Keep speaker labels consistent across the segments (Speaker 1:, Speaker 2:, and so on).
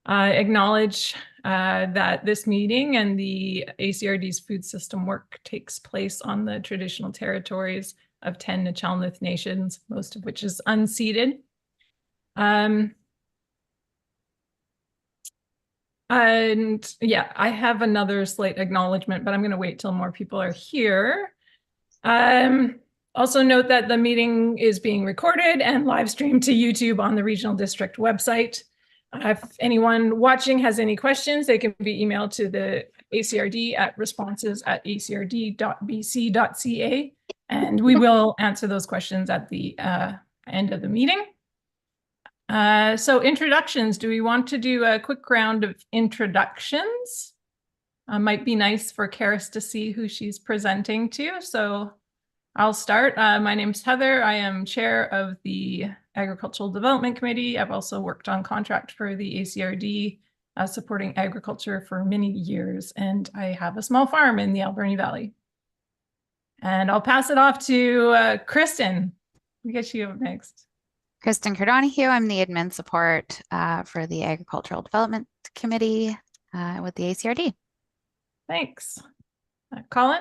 Speaker 1: Acknowledge that this meeting and the ACRD's food system work takes place on the traditional territories of 10 Nuu-chah-nulth nations, most of which is unceded. And yeah, I have another slight acknowledgement, but I'm going to wait till more people are here. Also note that the meeting is being recorded and live streamed to YouTube on the Regional District website. If anyone watching has any questions, they can be emailed to the ACRD at responses@acrd.bc.ca, and we will answer those questions at the end of the meeting. So introductions, do we want to do a quick round of introductions? Might be nice for Karis to see who she's presenting to, so I'll start. My name's Heather. I am chair of the Agricultural Development Committee. I've also worked on contract for the ACRD, supporting agriculture for many years, and I have a small farm in the Alberni Valley. And I'll pass it off to Kristen. We get you up next.
Speaker 2: Kristen Cardonahue. I'm the admin support for the Agricultural Development Committee with the ACRD.
Speaker 1: Thanks. Colin?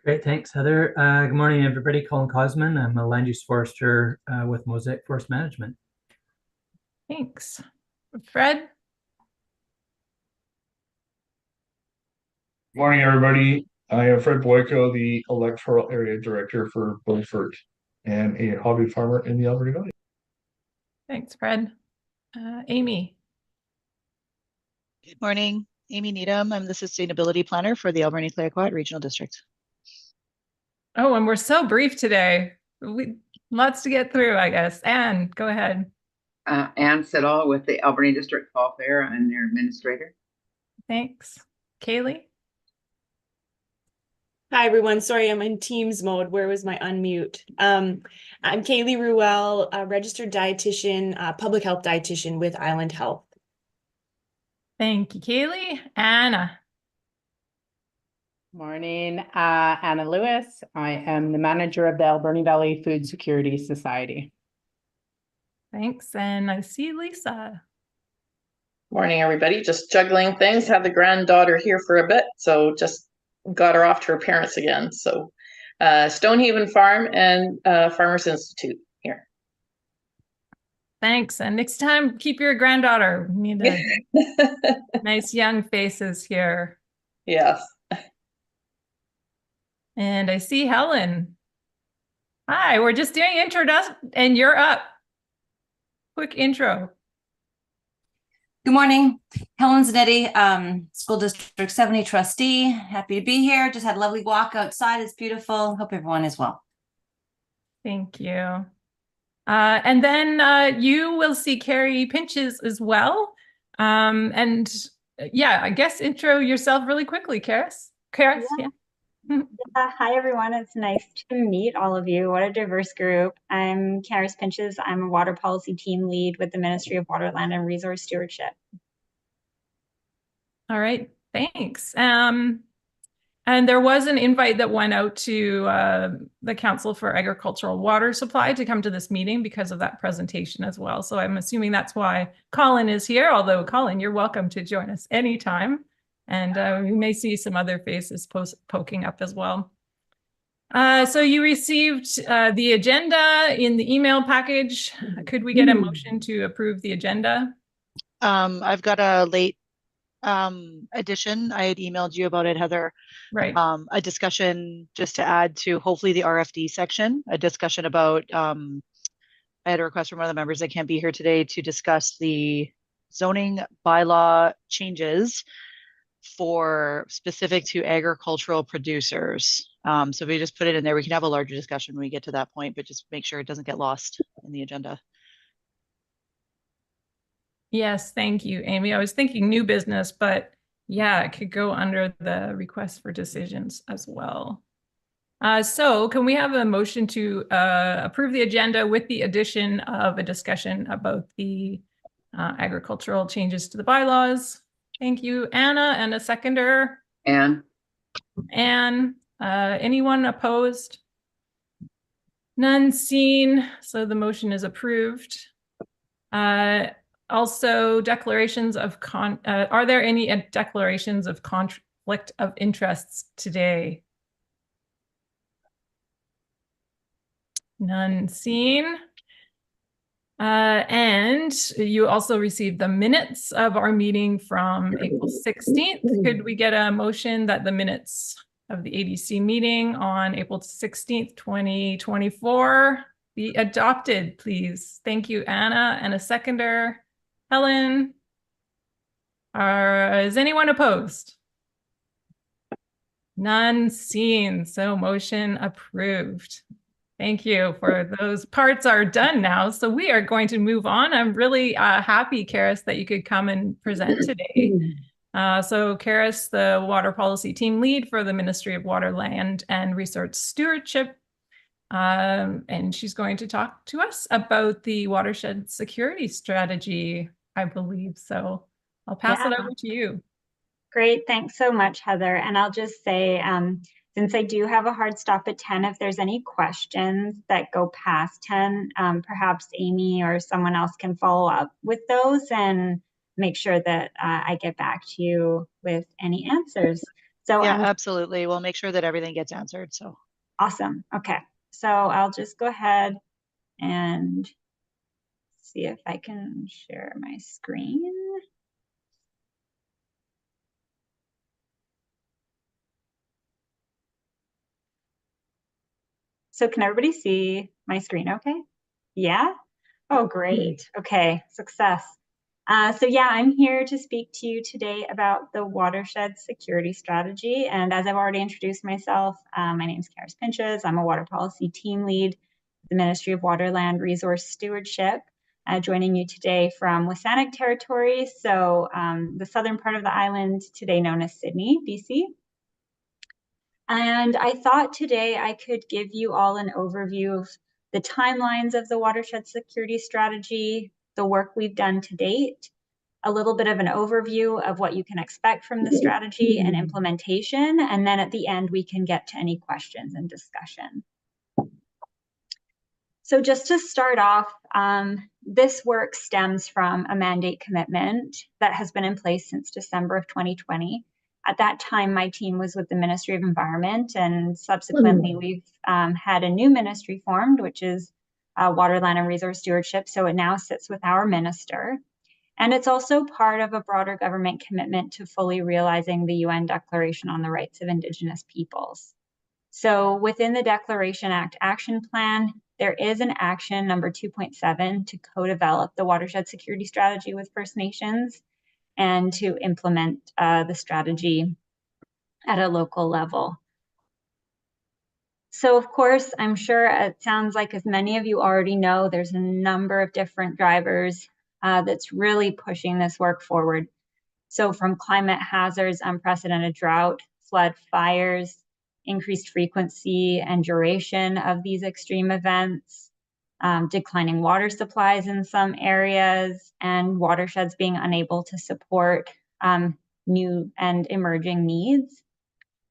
Speaker 3: Great, thanks, Heather. Good morning, everybody. Colin Cosman. I'm a land use forester with Mosaic Forest Management.
Speaker 1: Thanks. Fred?
Speaker 4: Morning, everybody. I am Fred Boyko, the electoral area director for Beaufort and a hobby farmer in the Alberni Valley.
Speaker 1: Thanks, Fred. Amy?
Speaker 5: Good morning. Amy Needham. I'm the sustainability planner for the Alberni-Clayoquot Regional District.
Speaker 1: Oh, and we're so brief today. Lots to get through, I guess. Anne, go ahead.
Speaker 6: Anne Siddall with the Alberni District Fall Fair. I'm their administrator.
Speaker 1: Thanks. Kaylee?
Speaker 7: Hi, everyone. Sorry, I'm in Teams mode. Where was my unmute? I'm Kaylee Ruel, a registered dietitian, public health dietitian with Island Health.
Speaker 1: Thank you, Kaylee. Anna?
Speaker 8: Morning, Anna Lewis. I am the manager of the Alberni Valley Food Security Society.
Speaker 1: Thanks, and I see Lisa.
Speaker 9: Morning, everybody. Just juggling things. Have the granddaughter here for a bit, so just got her off to her parents again. So Stonehaven Farm and Farmers Institute here.
Speaker 1: Thanks, and next time, keep your granddaughter. We need nice young faces here.
Speaker 9: Yes.
Speaker 1: And I see Helen. Hi, we're just doing introduction and you're up. Quick intro.
Speaker 10: Good morning, Helen Zanetti, School District 70 trustee. Happy to be here. Just had a lovely walk outside. It's beautiful. Hope everyone is well.
Speaker 1: Thank you. And then you will see Carrie Pinches as well. And yeah, I guess intro yourself really quickly, Karis. Karis, yeah.
Speaker 11: Hi, everyone. It's nice to meet all of you. What a diverse group. I'm Karis Pinches. I'm a water policy team lead with the Ministry of Water, Land and Resource Stewardship.
Speaker 1: All right, thanks. And there was an invite that went out to the Council for Agricultural Water Supply to come to this meeting because of that presentation as well. So I'm assuming that's why Colin is here, although Colin, you're welcome to join us anytime. And we may see some other faces poking up as well. So you received the agenda in the email package. Could we get a motion to approve the agenda?
Speaker 5: I've got a late addition. I had emailed you about it, Heather.
Speaker 1: Right.
Speaker 5: A discussion just to add to hopefully the RFD section, a discussion about, I had a request from one of the members that can't be here today to discuss the zoning bylaw changes for specific to agricultural producers. So if we just put it in there, we can have a larger discussion when we get to that point, but just make sure it doesn't get lost in the agenda.
Speaker 1: Yes, thank you, Amy. I was thinking new business, but yeah, it could go under the request for decisions as well. So can we have a motion to approve the agenda with the addition of a discussion about the agricultural changes to the bylaws? Thank you, Anna, and a seconder.
Speaker 6: Anne.
Speaker 1: Anne, anyone opposed? None seen, so the motion is approved. Also, declarations of are there any declarations of conflict of interests today? None seen. And you also received the minutes of our meeting from April 16th. Could we get a motion that the minutes of the ADC meeting on April 16th, 2024 be adopted, please? Thank you, Anna. And a seconder, Helen. Is anyone opposed? None seen, so motion approved. Thank you. For those parts are done now. So we are going to move on. I'm really happy, Karis, that you could come and present today. So Karis, the water policy team lead for the Ministry of Water, Land and Resource Stewardship. And she's going to talk to us about the watershed security strategy, I believe. So I'll pass it over to you.
Speaker 11: Great. Thanks so much, Heather. And I'll just say, since I do have a hard stop at 10, if there's any questions that go past 10, perhaps Amy or someone else can follow up with those and make sure that I get back to you with any answers. So
Speaker 5: yeah, absolutely. We'll make sure that everything gets answered. So
Speaker 11: awesome. Okay. So I'll just go ahead and see if I can share my screen. So can everybody see my screen okay? Yeah? Oh, great. Okay, success. So yeah, I'm here to speak to you today about the watershed security strategy. And as I've already introduced myself, my name is Karis Pinches. I'm a water policy team lead at the Ministry of Water, Land, Resource Stewardship, joining you today from WSÁNEĆ territory. So the southern part of the island, today known as Sydney, BC. And I thought today I could give you all an overview of the timelines of the watershed security strategy, the work we've done to date, a little bit of an overview of what you can expect from the strategy and implementation, and then at the end we can get to any questions and discussion. So just to start off, this work stems from a mandate commitment that has been in place since December of 2020. At that time, my team was with the Ministry of Environment, and subsequently we've had a new ministry formed, which is Water, Land and Resource Stewardship. So it now sits with our minister. And it's also part of a broader government commitment to fully realizing the UN Declaration on the Rights of Indigenous Peoples. So within the Declaration Act Action Plan, there is an action number 2.7 to co-develop the watershed security strategy with First Nations and to implement the strategy at a local level. So of course, I'm sure it sounds like, as many of you already know, there's a number of different drivers that's really pushing this work forward. So from climate hazards, unprecedented drought, flood, fires, increased frequency and duration of these extreme events, declining water supplies in some areas, and watersheds being unable to support new and emerging needs.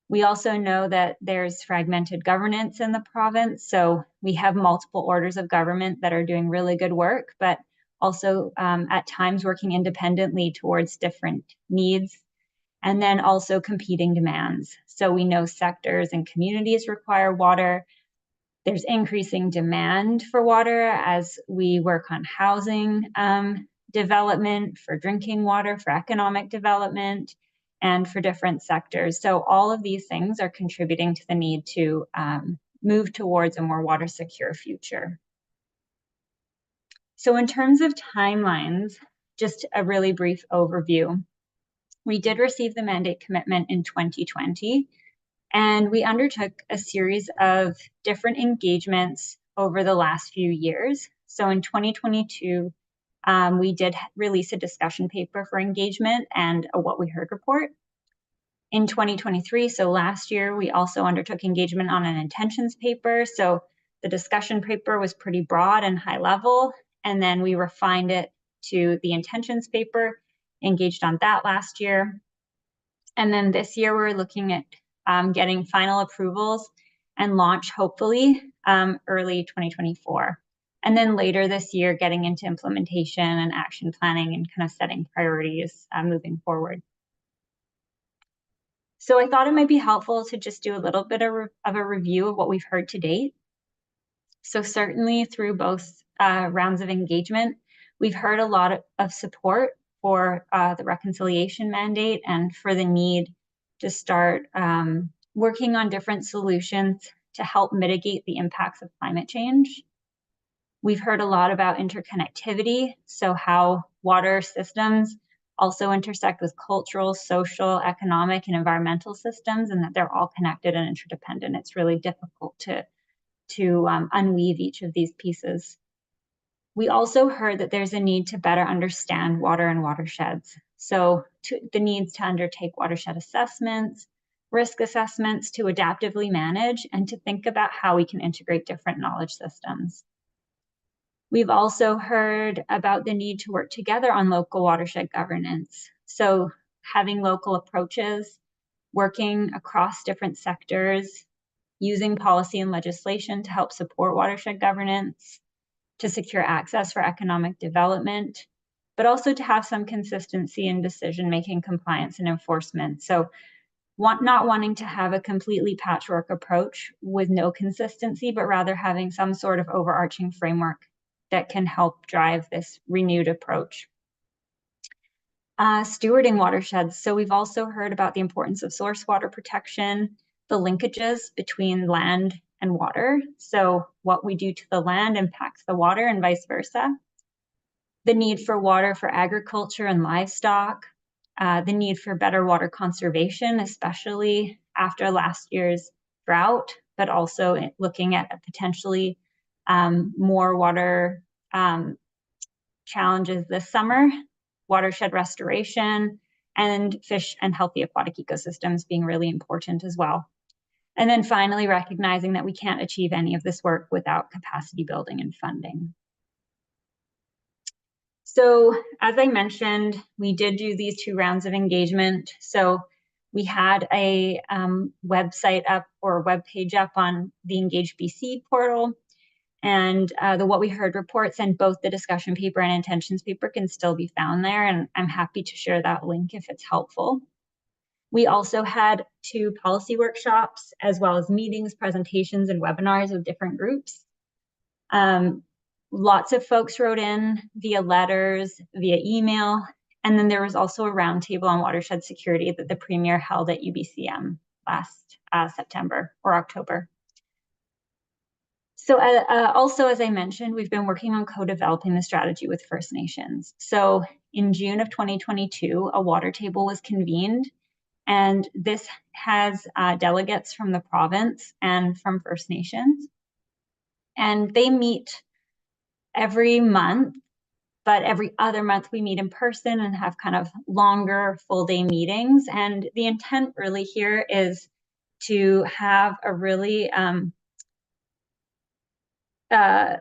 Speaker 11: We also know that there's fragmented governance in the province. So we have multiple orders of government that are doing really good work, but also at times working independently towards different needs. And then also competing demands. So we know sectors and communities require water. There's increasing demand for water as we work on housing development, for drinking water, for economic development, and for different sectors. So all of these things are contributing to the need to move towards a more water secure future. So in terms of timelines, just a really brief overview. We did receive the mandate commitment in 2020, and we undertook a series of different engagements over the last few years. So in 2022, we did release a discussion paper for engagement and a What We Heard report. In 2023, so last year, we also undertook engagement on an intentions paper. So the discussion paper was pretty broad and high level, and then we refined it to the intentions paper, engaged on that last year. And then this year, we're looking at getting final approvals and launch, hopefully, early 2024. And then later this year, getting into implementation and action planning and kind of setting priorities moving forward. So I thought it might be helpful to just do a little bit of a review of what we've heard to date. So certainly through both rounds of engagement, we've heard a lot of support for the reconciliation mandate and for the need to start working on different solutions to help mitigate the impacts of climate change. We've heard a lot about interconnectivity, so how water systems also intersect with cultural, social, economic, and environmental systems, and that they're all connected and interdependent. It's really difficult to unweave each of these pieces. We also heard that there's a need to better understand water and watersheds. So the needs to undertake watershed assessments, risk assessments to adaptively manage, and to think about how we can integrate different knowledge systems. We've also heard about the need to work together on local watershed governance. So having local approaches, working across different sectors, using policy and legislation to help support watershed governance, to secure access for economic development, but also to have some consistency in decision-making, compliance, and enforcement. So not wanting to have a completely patchwork approach with no consistency, but rather having some sort of overarching framework that can help drive this renewed approach. Stewarding watersheds. So we've also heard about the importance of source water protection, the linkages between land and water. So what we do to the land impacts the water and vice versa. The need for water for agriculture and livestock, the need for better water conservation, especially after last year's drought, but also looking at potentially more water challenges this summer, watershed restoration, and fish and healthy aquatic ecosystems being really important as well. And then finally, recognizing that we can't achieve any of this work without capacity building and funding. So as I mentioned, we did do these 2 rounds of engagement. So we had a website up or a web page up on the Engage BC portal, and the What We Heard reports and both the discussion paper and intentions paper can still be found there, and I'm happy to share that link if it's helpful. We also had 2 policy workshops, as well as meetings, presentations, and webinars with different groups. Lots of folks wrote in via letters, via email, and then there was also a roundtable on watershed security that the Premier held at UBCM last September or October. So also, as I mentioned, we've been working on co-developing the strategy with First Nations. So in June of 2022, a water table was convened, and this has delegates from the province and from First Nations. And they meet every month, but every other month we meet in person and have kind of longer full-day meetings. And the intent really here is to have a really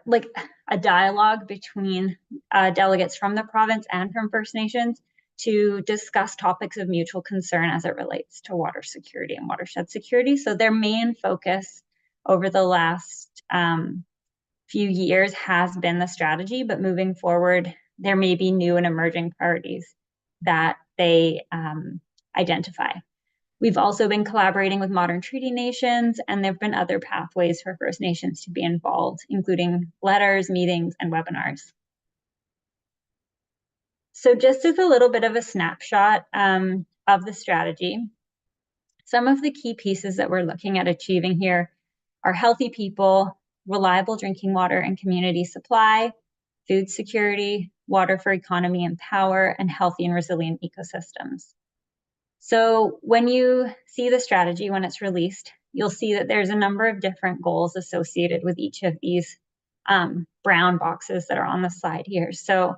Speaker 11: like a dialogue between delegates from the province and from First Nations to discuss topics of mutual concern as it relates to water security and watershed security. So their main focus over the last few years has been the strategy, but moving forward, there may be new and emerging priorities that they identify. We've also been collaborating with Modern Treaty Nations, and there have been other pathways for First Nations to be involved, including letters, meetings, and webinars. So just as a little bit of a snapshot of the strategy, some of the key pieces that we're looking at achieving here are healthy people, reliable drinking water and community supply, food security, water for economy and power, and healthy and resilient ecosystems. So when you see the strategy, when it's released, you'll see that there's a number of different goals associated with each of these brown boxes that are on the slide here. So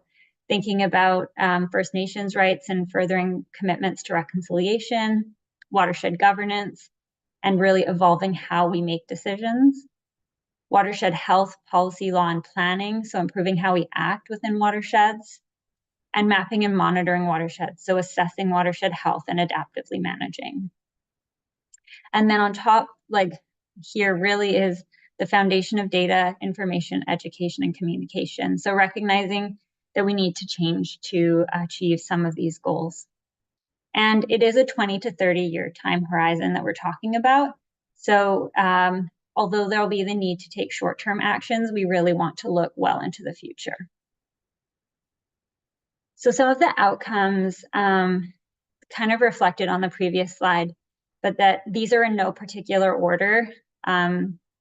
Speaker 11: thinking about First Nations rights and furthering commitments to reconciliation, watershed governance, and really evolving how we make decisions. Watershed health, policy, law, and planning, so improving how we act within watersheds. And mapping and monitoring watersheds, so assessing watershed health and adaptively managing. And then on top, like here really is the foundation of data, information, education, and communication. So recognizing that we need to change to achieve some of these goals. And it is a 20 to 30-year time horizon that we're talking about. So although there'll be the need to take short-term actions, we really want to look well into the future. So some of the outcomes kind of reflected on the previous slide, but that these are in no particular order.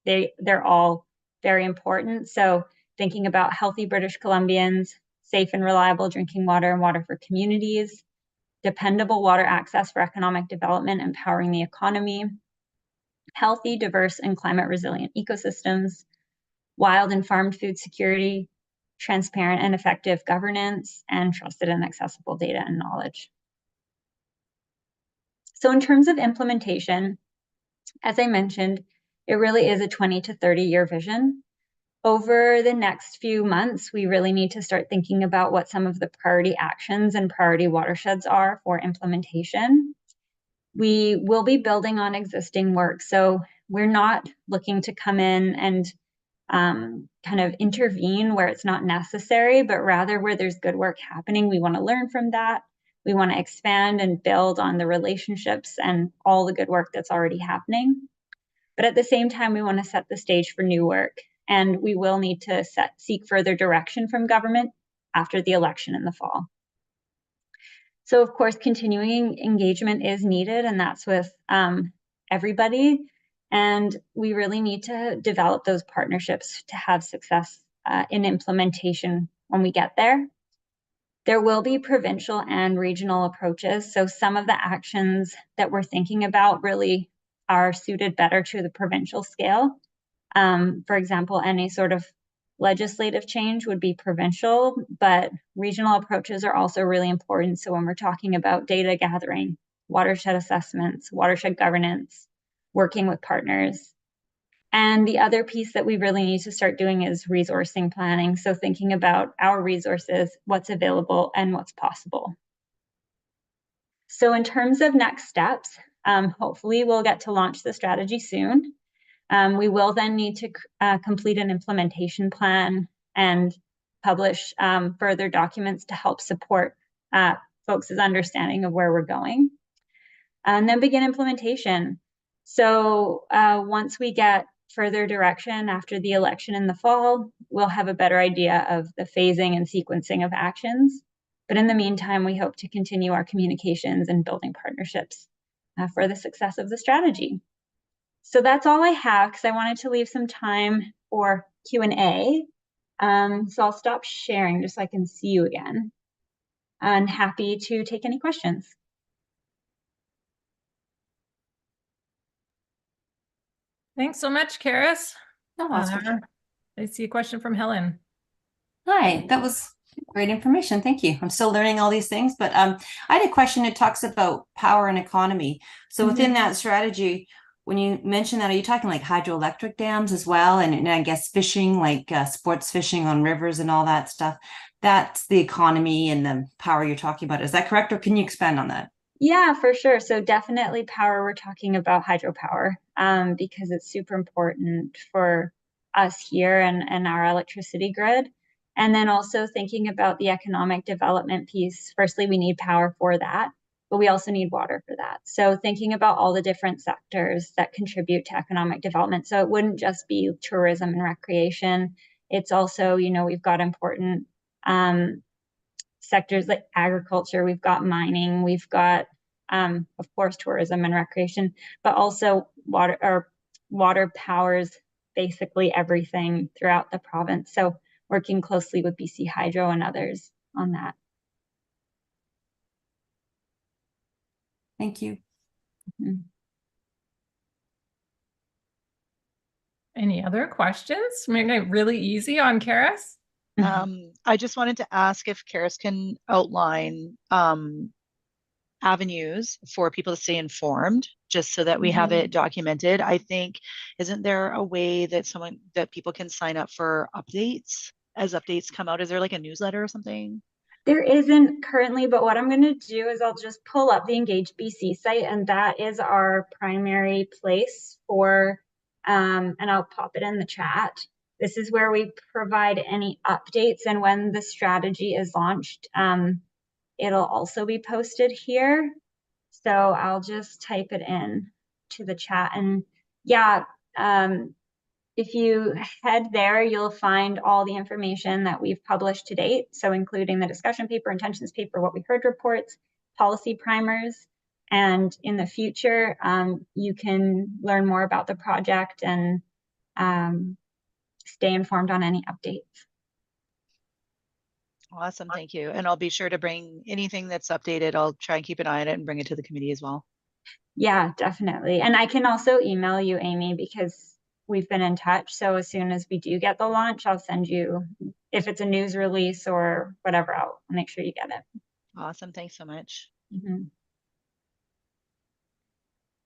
Speaker 11: They're all very important. So thinking about healthy British Columbians, safe and reliable drinking water and water for communities, dependable water access for economic development, empowering the economy, healthy, diverse, and climate resilient ecosystems, wild and farmed food security, transparent and effective governance, and trusted and accessible data and knowledge. So in terms of implementation, as I mentioned, it really is a 20 to 30-year vision. Over the next few months, we really need to start thinking about what some of the priority actions and priority watersheds are for implementation. We will be building on existing work. So we're not looking to come in and kind of intervene where it's not necessary, but rather where there's good work happening, we want to learn from that. We want to expand and build on the relationships and all the good work that's already happening. But at the same time, we want to set the stage for new work. And we will need to seek further direction from government after the election in the fall. So of course, continuing engagement is needed, and that's with everybody. And we really need to develop those partnerships to have success in implementation when we get there. There will be provincial and regional approaches. So some of the actions that we're thinking about really are suited better to the provincial scale. For example, any sort of legislative change would be provincial, but regional approaches are also really important. So when we're talking about data gathering, watershed assessments, watershed governance, working with partners. And the other piece that we really need to start doing is resourcing planning. So thinking about our resources, what's available and what's possible. So in terms of next steps, hopefully we'll get to launch the strategy soon. We will then need to complete an implementation plan and publish further documents to help support folks' understanding of where we're going. And then begin implementation. So once we get further direction after the election in the fall, we'll have a better idea of the phasing and sequencing of actions. But in the meantime, we hope to continue our communications and building partnerships for the success of the strategy. So that's all I have, because I wanted to leave some time for Q&A. So I'll stop sharing just so I can see you again. And happy to take any questions.
Speaker 1: Thanks so much, Karis.
Speaker 10: No, that's good.
Speaker 1: I see a question from Helen.
Speaker 10: Hi, that was great information. Thank you. I'm still learning all these things, but I had a question. It talks about power and economy. So within that strategy, when you mention that, are you talking like hydroelectric dams as well? And I guess fishing, like sports fishing on rivers and all that stuff. That's the economy and the power you're talking about. Is that correct? Or can you expand on that?
Speaker 11: Yeah, for sure. So definitely power, we're talking about hydropower because it's super important for us here and our electricity grid. And then also thinking about the economic development piece. Firstly, we need power for that, but we also need water for that. So thinking about all the different sectors that contribute to economic development. So it wouldn't just be tourism and recreation. It's also, you know, we've got important sectors like agriculture, we've got mining, we've got, of course, tourism and recreation, but also water powers basically everything throughout the province. So working closely with BC Hydro and others on that.
Speaker 10: Thank you.
Speaker 1: Any other questions? Make it really easy on Karis.
Speaker 5: I just wanted to ask if Karis can outline avenues for people to stay informed, just so that we have it documented. I think, isn't there a way that people can sign up for updates as updates come out? Is there like a newsletter or something?
Speaker 11: There isn't currently, but what I'm going to do is I'll just pull up the Engage BC site, and that is our primary place for and I'll pop it in the chat. This is where we provide any updates, and when the strategy is launched, it'll also be posted here. So I'll just type it in to the chat. And yeah, if you head there, you'll find all the information that we've published to date. So including the discussion paper, intentions paper, what we heard reports, policy primers. And in the future, you can learn more about the project and stay informed on any updates.
Speaker 5: Awesome, thank you. And I'll be sure to bring anything that's updated. I'll try and keep an eye on it and bring it to the committee as well.
Speaker 11: Yeah, definitely. And I can also email you, Amy, because we've been in touch. So as soon as we do get the launch, I'll send you, if it's a news release or whatever, I'll make sure you get it.
Speaker 5: Awesome, thanks so much.
Speaker 11: Mm-hmm.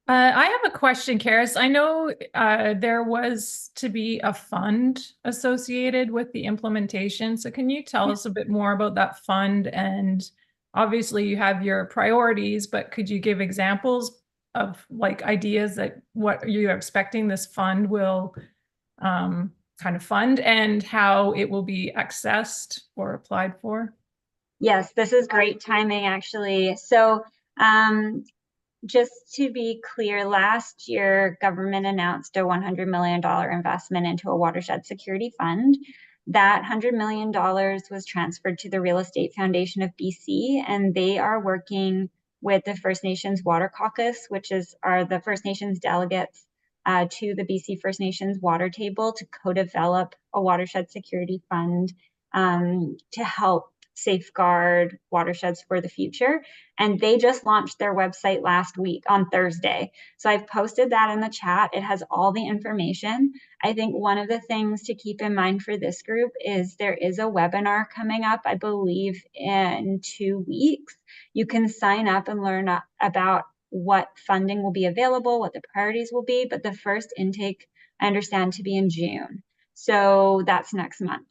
Speaker 1: I have a question, Karis. I know there was to be a fund associated with the implementation. So can you tell us a bit more about that fund? And obviously you have your priorities, but could you give examples of like ideas that what you're expecting this fund will kind of fund and how it will be accessed or applied for?
Speaker 11: Yes, this is great timing, actually. So just to be clear, last year, government announced a $100 million investment into a watershed security fund. That $100 million was transferred to the Real Estate Foundation of BC, and they are working with the First Nations Water Caucus, which are the First Nations delegates to the BC First Nations Water Table to co-develop a watershed security fund to help safeguard watersheds for the future. And they just launched their website last week on Thursday. So I've posted that in the chat. It has all the information. I think one of the things to keep in mind for this group is there is a webinar coming up, I believe in 2 weeks. You can sign up and learn about what funding will be available, what the priorities will be, but the first intake, I understand, to be in June. So that's next month.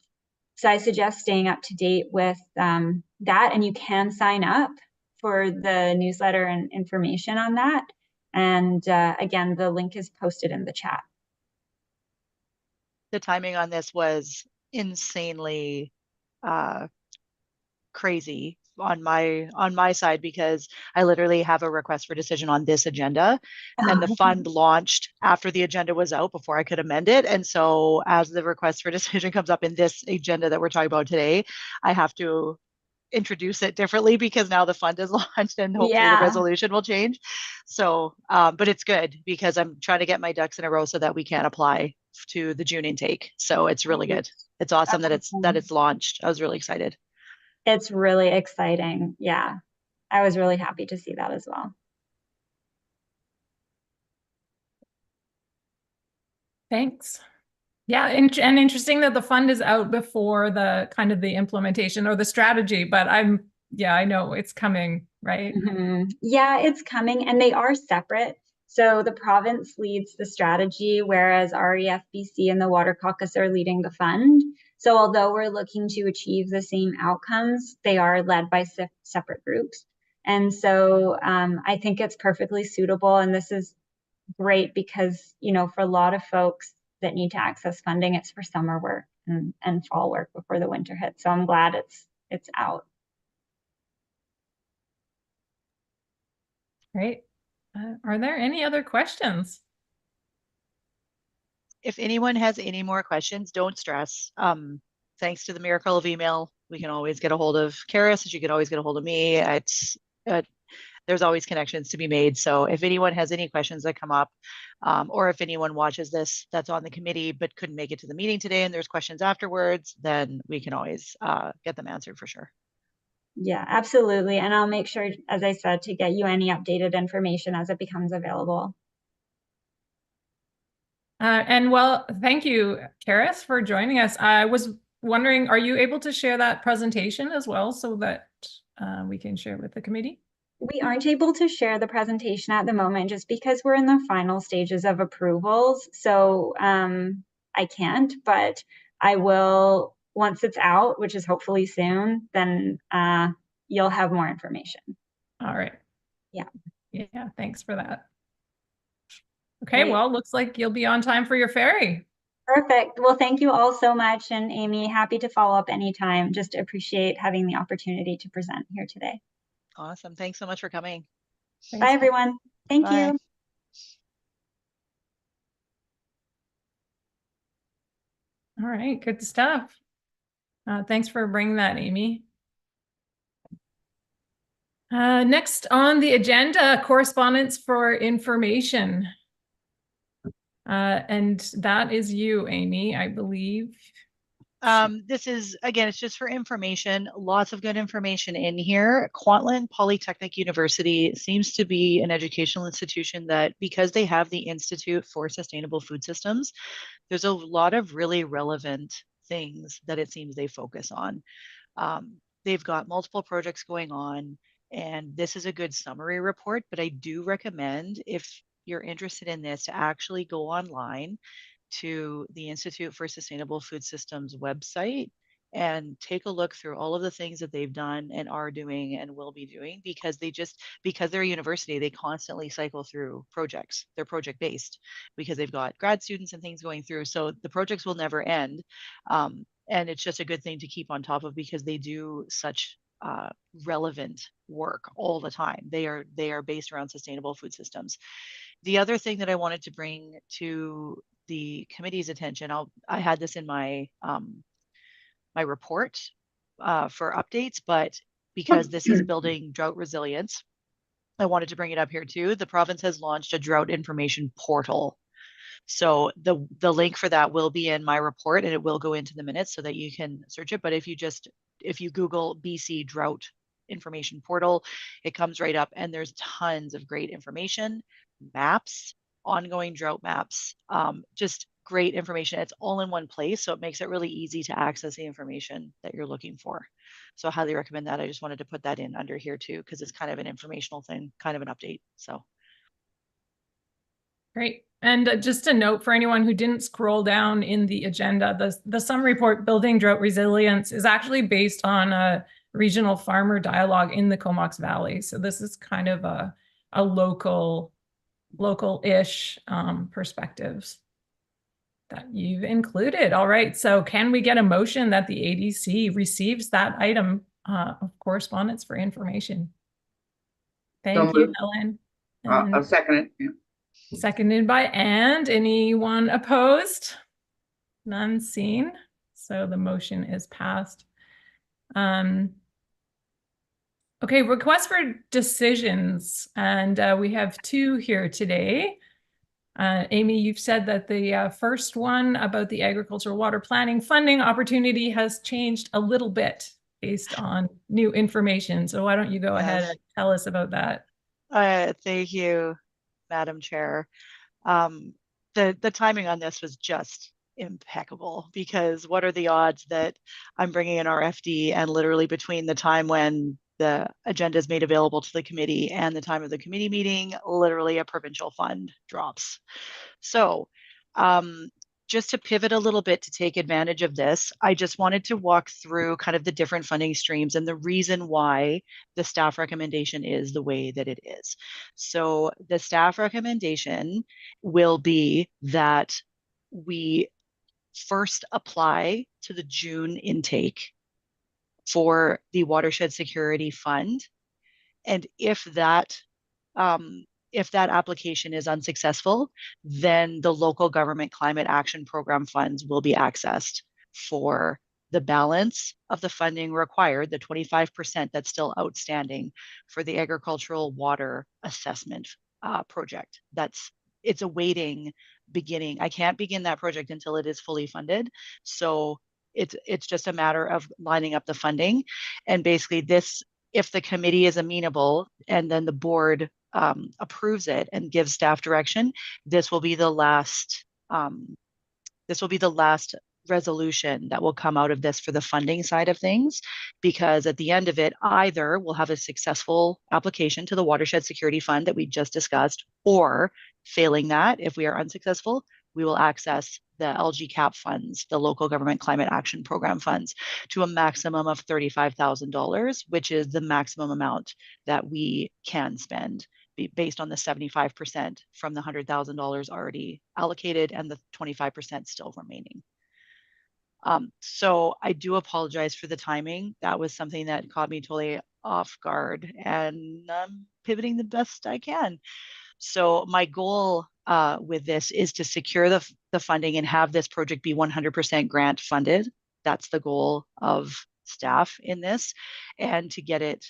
Speaker 11: So I suggest staying up to date with that, and you can sign up for the newsletter and information on that. And again, the link is posted in the chat.
Speaker 5: The timing on this was insanely crazy on my side, because I literally have a request for decision on this agenda, and the fund launched after the agenda was out before I could amend it. And so as the request for decision comes up in this agenda that we're talking about today, I have to introduce it differently because now the fund is launched and hopefully the resolution will change. So but it's good because I'm trying to get my ducks in a row so that we can apply to the June intake. So it's really good. It's awesome that it's launched. I was really excited.
Speaker 11: It's really exciting. Yeah, I was really happy to see that as well.
Speaker 1: Thanks. Yeah, and interesting that the fund is out before the kind of the implementation or the strategy, but I know it's coming, right?
Speaker 11: Mm-hmm. Yeah, it's coming, and they are separate. So the province leads the strategy, whereas REFBC and the Water Caucus are leading the fund. So although we're looking to achieve the same outcomes, they are led by separate groups. And so I think it's perfectly suitable. And this is great because, you know, for a lot of folks that need to access funding, it's for summer work and fall work before the winter hits. So I'm glad it's out.
Speaker 1: Great. Are there any other questions?
Speaker 5: If anyone has any more questions, don't stress. Thanks to the miracle of email, we can always get a hold of Karis. You can always get a hold of me. It's there's always connections to be made. So if anyone has any questions that come up, or if anyone watches this that's on the committee but couldn't make it to the meeting today and there's questions afterwards, then we can always get them answered for sure.
Speaker 11: Yeah, absolutely. And I'll make sure, as I said, to get you any updated information as it becomes available.
Speaker 1: And well, thank you, Karis, for joining us. I was wondering, are you able to share that presentation as well so that we can share with the committee?
Speaker 11: We aren't able to share the presentation at the moment just because we're in the final stages of approvals. So I can't, but I will. Once it's out, which is hopefully soon, then you'll have more information.
Speaker 1: All right.
Speaker 11: Yeah.
Speaker 1: Yeah, thanks for that. Okay,
Speaker 11: Great.
Speaker 1: well, looks like you'll be on time for your ferry.
Speaker 11: Perfect. Well, thank you all so much. And Amy, happy to follow up anytime. Just appreciate having the opportunity to present here today.
Speaker 5: Awesome. Thanks so much for coming.
Speaker 11: Bye, everyone. Thank
Speaker 5: Bye.
Speaker 11: you.
Speaker 1: All right, good stuff. Thanks for bringing that, Amy. Next on the agenda, correspondence for information. And that is you, Amy, I believe.
Speaker 5: This is, again, it's just for information. Lots of good information in here. Kwantlen Polytechnic University seems to be an educational institution that, because they have the Institute for Sustainable Food Systems, there's a lot of really relevant things that it seems they focus on. They've got multiple projects going on, and this is a good summary report, but I do recommend, if you're interested in this, to actually go online to the Institute for Sustainable Food Systems website and take a look through all of the things that they've done and are doing and will be doing, because because they're a university, they constantly cycle through projects. They're project based because they've got grad students and things going through. So the projects will never end. And it's just a good thing to keep on top of, because they do such relevant work all the time. They are based around sustainable food systems. The other thing that I wanted to bring to the committee's attention, I had this in my my report for updates, but because this is building drought resilience, I wanted to bring it up here too. The province has launched a drought information portal. So the link for that will be in my report, and it will go into the minutes so that you can search it. But if you Google BC drought information portal, it comes right up, and there's tons of great information, maps, ongoing drought maps, just great information. It's all in one place, so it makes it really easy to access the information that you're looking for. So I highly recommend that. I just wanted to put that in under here too, because it's kind of an informational thing, kind of an update. So
Speaker 1: Great. And just a note for anyone who didn't scroll down in the agenda, the summary report, Building Drought Resilience, is actually based on a regional farmer dialogue in the Comox Valley. So this is kind of a local-ish perspectives that you've included. All right, so can we get a motion that the ADC receives that item of correspondence for information? Thank you, Helen.
Speaker 6: I'll second it. Yeah.
Speaker 1: Seconded by Anne. Anyone opposed? None seen. So the motion is passed. Okay, request for decisions. And we have two here today. Amy, you've said that the first one about the agricultural water planning funding opportunity has changed a little bit based on new information. So why don't you go ahead and tell us about that?
Speaker 5: Thank you, Madam Chair. The timing on this was just impeccable, because what are the odds that I'm bringing an RFD, and literally between the time when the agenda is made available to the committee and the time of the committee meeting, literally a provincial fund drops. So just to pivot a little bit to take advantage of this, I just wanted to walk through kind of the different funding streams and the reason why the staff recommendation is the way that it is. So the staff recommendation will be that we first apply to the June intake for the Watershed Security Fund. And if that application is unsuccessful, then the local government climate action program funds will be accessed for the balance of the funding required, the 25% that's still outstanding for the agricultural water assessment project. It's awaiting beginning. I can't begin that project until it is fully funded. So it's just a matter of lining up the funding. And basically this, if the committee is amenable and then the board approves it and gives staff direction, this will be the last resolution that will come out of this for the funding side of things, because at the end of it, either we'll have a successful application to the Watershed Security Fund that we just discussed, or failing that, if we are unsuccessful, we will access the LGCAP funds, the Local Government Climate Action Program funds, to a maximum of $35,000, which is the maximum amount that we can spend based on the 75% from the $100,000 already allocated and the 25% still remaining. So I do apologize for the timing. That was something that caught me totally off guard, and I'm pivoting the best I can. So my goal with this is to secure the funding and have this project be 100% grant funded. That's the goal of staff in this, and to get it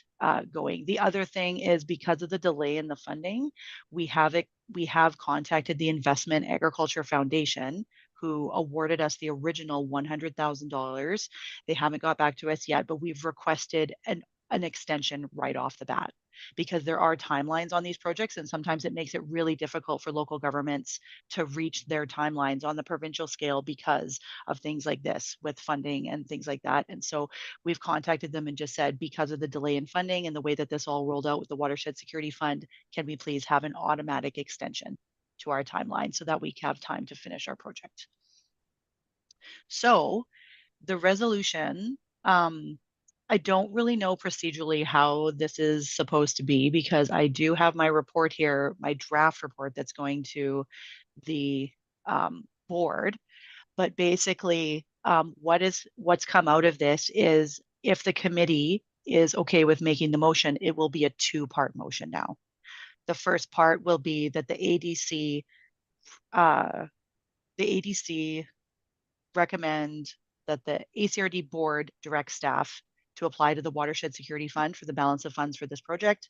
Speaker 5: going. The other thing is, because of the delay in the funding, we have contacted the Investment Agriculture Foundation, who awarded us the original $100,000. They haven't got back to us yet, but we've requested an extension right off the bat, because there are timelines on these projects, and sometimes it makes it really difficult for local governments to reach their timelines on the provincial scale because of things like this with funding and things like that. And so we've contacted them and just said, because of the delay in funding and the way that this all rolled out with the Watershed Security Fund, can we please have an automatic extension to our timeline so that we have time to finish our project? So the resolution, I don't really know procedurally how this is supposed to be, because I do have my report here, my draft report that's going to the board. But basically, what's come out of this is, if the committee is okay with making the motion, it will be a two-part motion now. The first part will be that the ADC recommend that the ACRD board direct staff to apply to the Watershed Security Fund for the balance of funds for this project.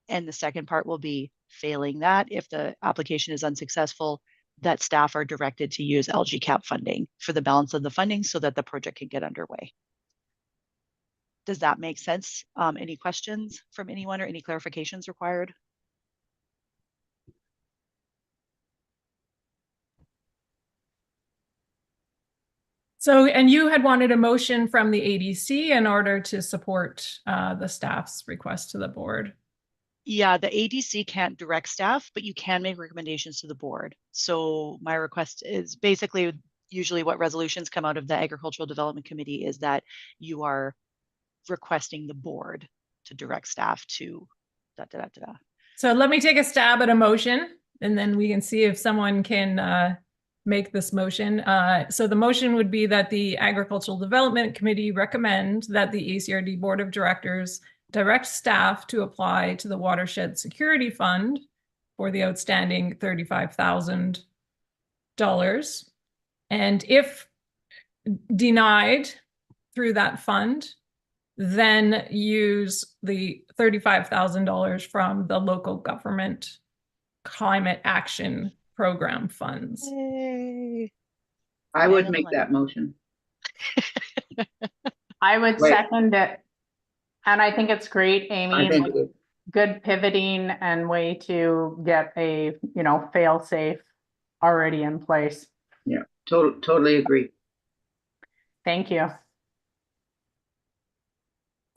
Speaker 5: And the second part will be, failing that, if the application is unsuccessful, that staff are directed to use LGCAP funding for the balance of the funding so that the project can get underway. Does that make sense? Any questions from anyone or any clarifications required?
Speaker 1: So, and you had wanted a motion from the ADC in order to support the staff's request to the board.
Speaker 5: Yeah, the ADC can't direct staff, but you can make recommendations to the board. So my request is basically, usually what resolutions come out of the Agricultural Development Committee is that you are requesting the board to direct staff to da-da-da-da-da.
Speaker 1: So let me take a stab at a motion, and then we can see if someone can make this motion. So the motion would be that the Agricultural Development Committee recommend that the ACRD Board of Directors direct staff to apply to the Watershed Security Fund for the outstanding $35,000. And if denied through that fund, then use the $35,000 from the local government climate action program funds.
Speaker 5: Yay.
Speaker 6: I would make that motion.
Speaker 8: I would
Speaker 6: Wait.
Speaker 8: second it. And I think it's great, Amy.
Speaker 6: I think
Speaker 8: like, good pivoting and way to get a, fail safe already in place.
Speaker 6: Yeah, totally agree.
Speaker 8: Thank you.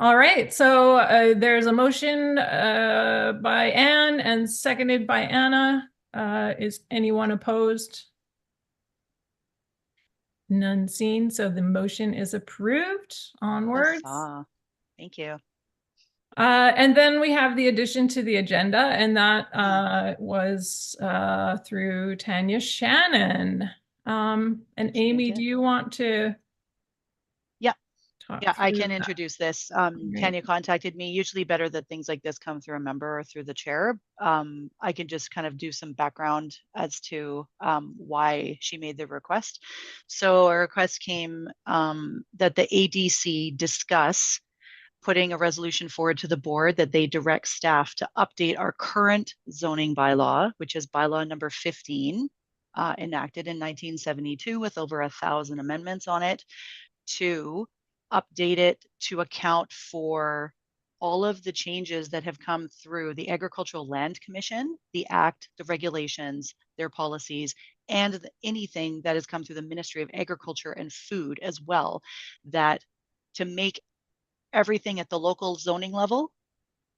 Speaker 1: All right, so there's a motion by Anne and seconded by Anna. Is anyone opposed? None seen, so the motion is approved. Onwards.
Speaker 5: Thank you.
Speaker 1: And then we have the addition to the agenda, and that was through Tanya Shannon. And Amy, do you want to?
Speaker 5: Yeah, I can introduce this. Tanya contacted me. Usually better that things like this come through a member or through the chair. I can just kind of do some background as to why she made the request. So a request came that the ADC discuss putting a resolution forward to the board that they direct staff to update our current zoning bylaw, which is bylaw number 15, enacted in 1972 with over 1,000 amendments on it, to update it to account for all of the changes that have come through the Agricultural Land Commission, the Act, the regulations, their policies, and anything that has come through the Ministry of Agriculture and Food as well, that to make everything at the local zoning level,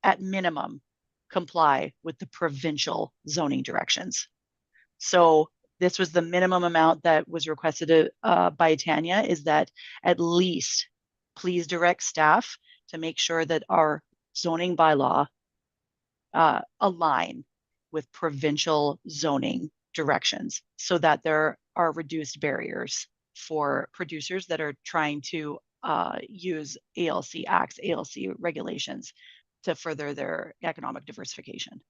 Speaker 5: at minimum, comply with the provincial zoning directions. So this was the minimum amount that was requested by Tanya, is that at least please direct staff to make sure that our zoning bylaw align with provincial zoning directions so that there are reduced barriers for producers that are trying to use ALC acts, ALC regulations to further their economic diversification.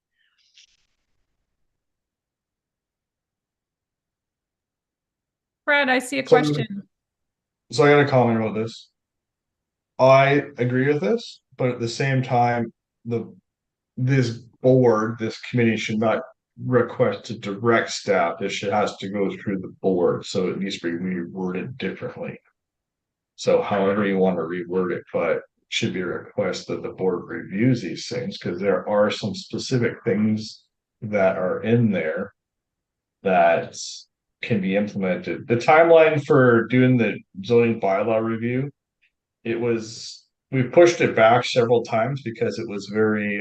Speaker 1: Fred, I see a question.
Speaker 4: So I got a comment about this. I agree with this, but at the same time, this board, this committee should not request to direct staff. This has to go through the board, so it needs to be reworded differently. So however you want to reword it, but it should be a request that the board reviews these things, because there are some specific things that are in there that can be implemented. The timeline for doing the zoning bylaw review, we pushed it back several times because it was very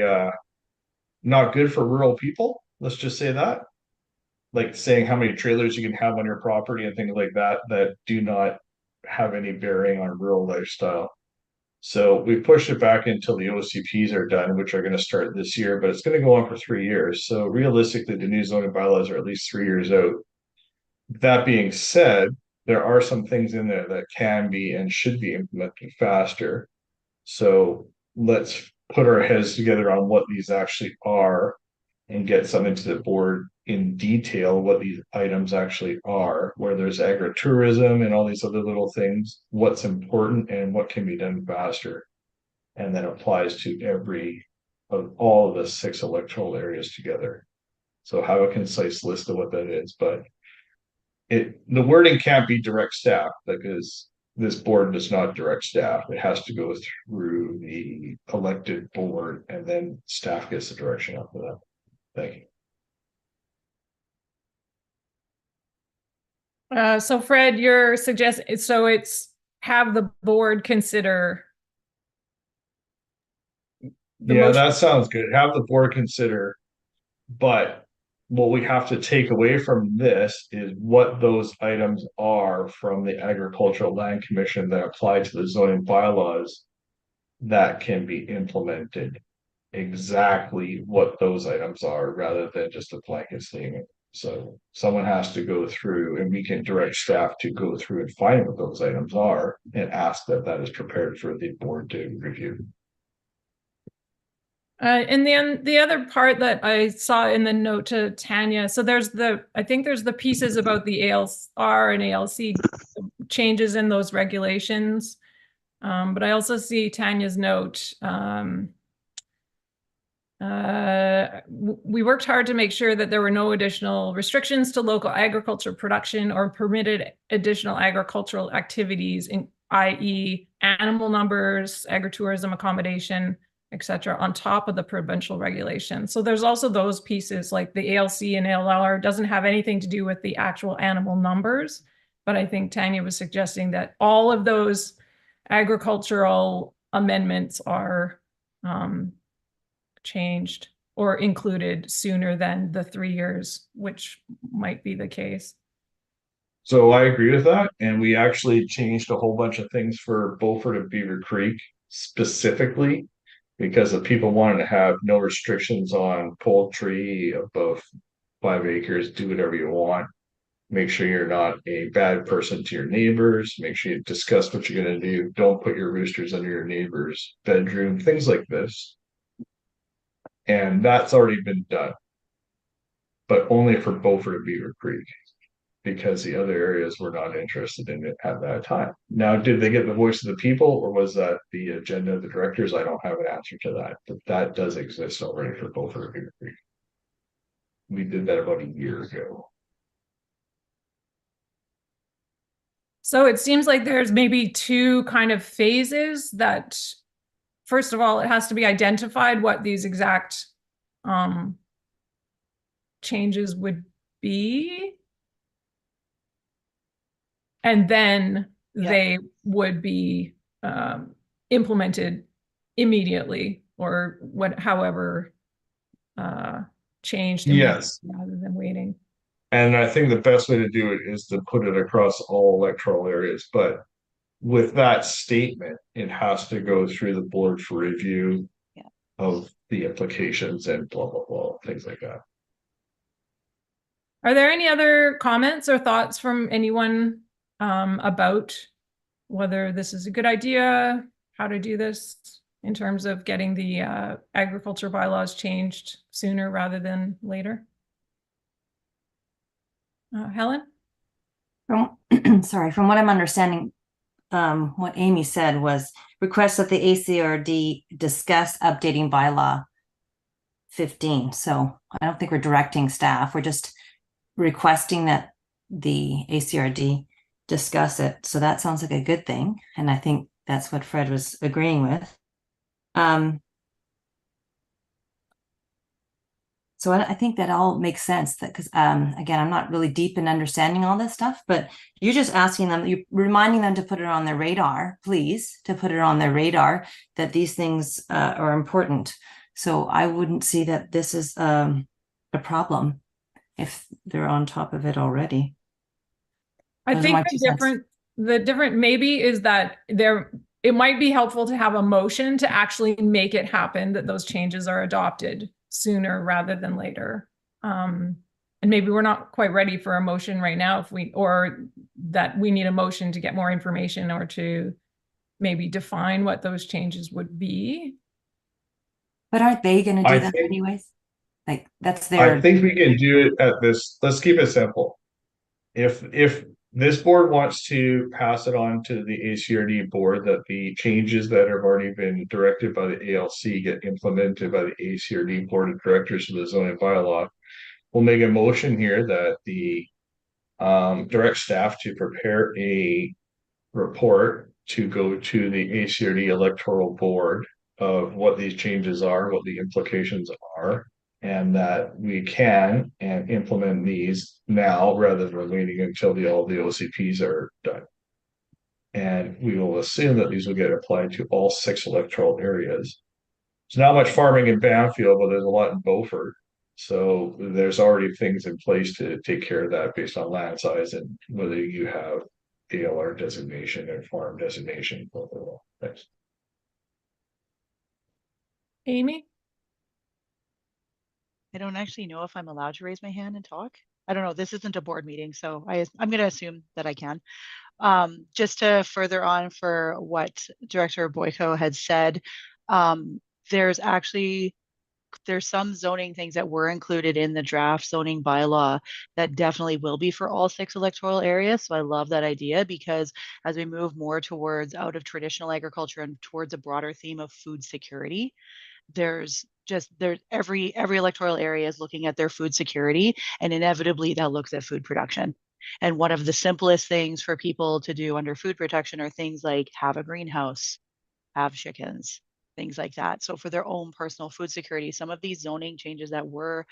Speaker 4: not good for rural people. Let's just say that. Like saying how many trailers you can have on your property and things like that do not have any bearing on rural lifestyle. So we pushed it back until the OCPs are done, which are going to start this year, but it's going to go on for 3 years. So realistically, the new zoning bylaws are at least 3 years out. That being said, there are some things in there that can be and should be implemented faster. So let's put our heads together on what these actually are and get something to the board in detail, what these items actually are, where there's agritourism and all these other little things, what's important and what can be done faster. And that applies to all of the 6 electoral areas together. So have a concise list of what that is, but the wording can't be direct staff, because this board does not direct staff. It has to go through the elected board, and then staff gets the direction after that. Thank you.
Speaker 1: So Fred, you're suggesting, so it's have the board consider.
Speaker 4: Yeah, that sounds good. Have the board consider, but what we have to take away from this is what those items are from the Agricultural Land Commission that apply to the zoning bylaws that can be implemented. Exactly what those items are, rather than just a blanket statement. So someone has to go through, and we can direct staff to go through and find what those items are and ask that is prepared for the board to review.
Speaker 1: And then the other part that I saw in the note to Tanya, so I think there's the pieces about the ALR and ALC changes in those regulations. But I also see Tanya's note. We worked hard to make sure that there were no additional restrictions to local agriculture production or permitted additional agricultural activities, i.e. animal numbers, agritourism accommodation, etc., on top of the provincial regulation. So there's also those pieces, like the ALC and ALR doesn't have anything to do with the actual animal numbers, but I think Tanya was suggesting that all of those agricultural amendments are changed or included sooner than the 3 years, which might be the case.
Speaker 4: So I agree with that. And we actually changed a whole bunch of things for Beaufort and Beaver Creek specifically, because the people wanted to have no restrictions on poultry above 5 acres, do whatever you want. Make sure you're not a bad person to your neighbors. Make sure you discuss what you're going to do. Don't put your roosters under your neighbor's bedroom, things like this. And that's already been done, but only for Beaufort and Beaver Creek, because the other areas were not interested in it at that time. Now, did they get the voice of the people, or was that the agenda of the directors? I don't have an answer to that, but that does exist already for Beaufort and Beaver Creek. We did that about a year ago.
Speaker 1: So it seems like there's maybe 2 kind of phases that, first of all, it has to be identified what these exact changes would be. And then they would be implemented immediately, or however changed
Speaker 4: Yes,
Speaker 1: rather than waiting.
Speaker 4: and I think the best way to do it is to put it across all electoral areas. But with that statement, it has to go through the board for review of the implications and blah, blah, blah, things like that.
Speaker 1: Are there any other comments or thoughts from anyone about whether this is a good idea, how to do this in terms of getting the agriculture bylaws changed sooner rather than later? Helen?
Speaker 10: Sorry, from what I'm understanding, what Amy said was request that the ACRD discuss updating bylaw 15. So I don't think we're directing staff. We're just requesting that the ACRD discuss it. So that sounds like a good thing. And I think that's what Fred was agreeing with. So I think that all makes sense, that because again, I'm not really deep in understanding all this stuff, but you're just asking them, you're reminding them to put it on their radar, please, to put it on their radar that these things are important. So I wouldn't see that this is a problem if they're on top of it already.
Speaker 1: I
Speaker 10: Those are
Speaker 1: think
Speaker 10: my
Speaker 1: the
Speaker 10: 2 cents.
Speaker 1: different maybe is that it might be helpful to have a motion to actually make it happen, that those changes are adopted sooner rather than later. And maybe we're not quite ready for a motion right now, or that we need a motion to get more information or to maybe define what those changes would be.
Speaker 10: But aren't they going to do
Speaker 4: I
Speaker 10: that
Speaker 4: think-
Speaker 10: anyways? Like that's
Speaker 4: I
Speaker 10: their.
Speaker 4: think we can do it at this. Let's keep it simple. If this board wants to pass it on to the ACRD board that the changes that have already been directed by the ALC get implemented by the ACRD board of directors of the zoning bylaw, we'll make a motion here that the direct staff to prepare a report to go to the ACRD electoral board of what these changes are, what the implications are, and that we can and implement these now rather than waiting until all the OCPs are done. And we will assume that these will get applied to all 6 electoral areas. There's not much farming in Banfield, but there's a lot in Beaufort. So there's already things in place to take care of that based on land size and whether you have ALR designation and farm designation. Thanks.
Speaker 1: Amy?
Speaker 5: I don't actually know if I'm allowed to raise my hand and talk. I don't know. This isn't a board meeting, so I'm going to assume that I can. Just to further on for what Director Boyko had said, there's some zoning things that were included in the draft zoning bylaw that definitely will be for all 6 electoral areas. So I love that idea, because as we move more towards out of traditional agriculture and towards a broader theme of food security, there's every electoral area is looking at their food security, and inevitably that looks at food production. And one of the simplest things for people to do under food protection are things like have a greenhouse, have chickens, things like that. So for their own personal food security, some of these zoning changes that were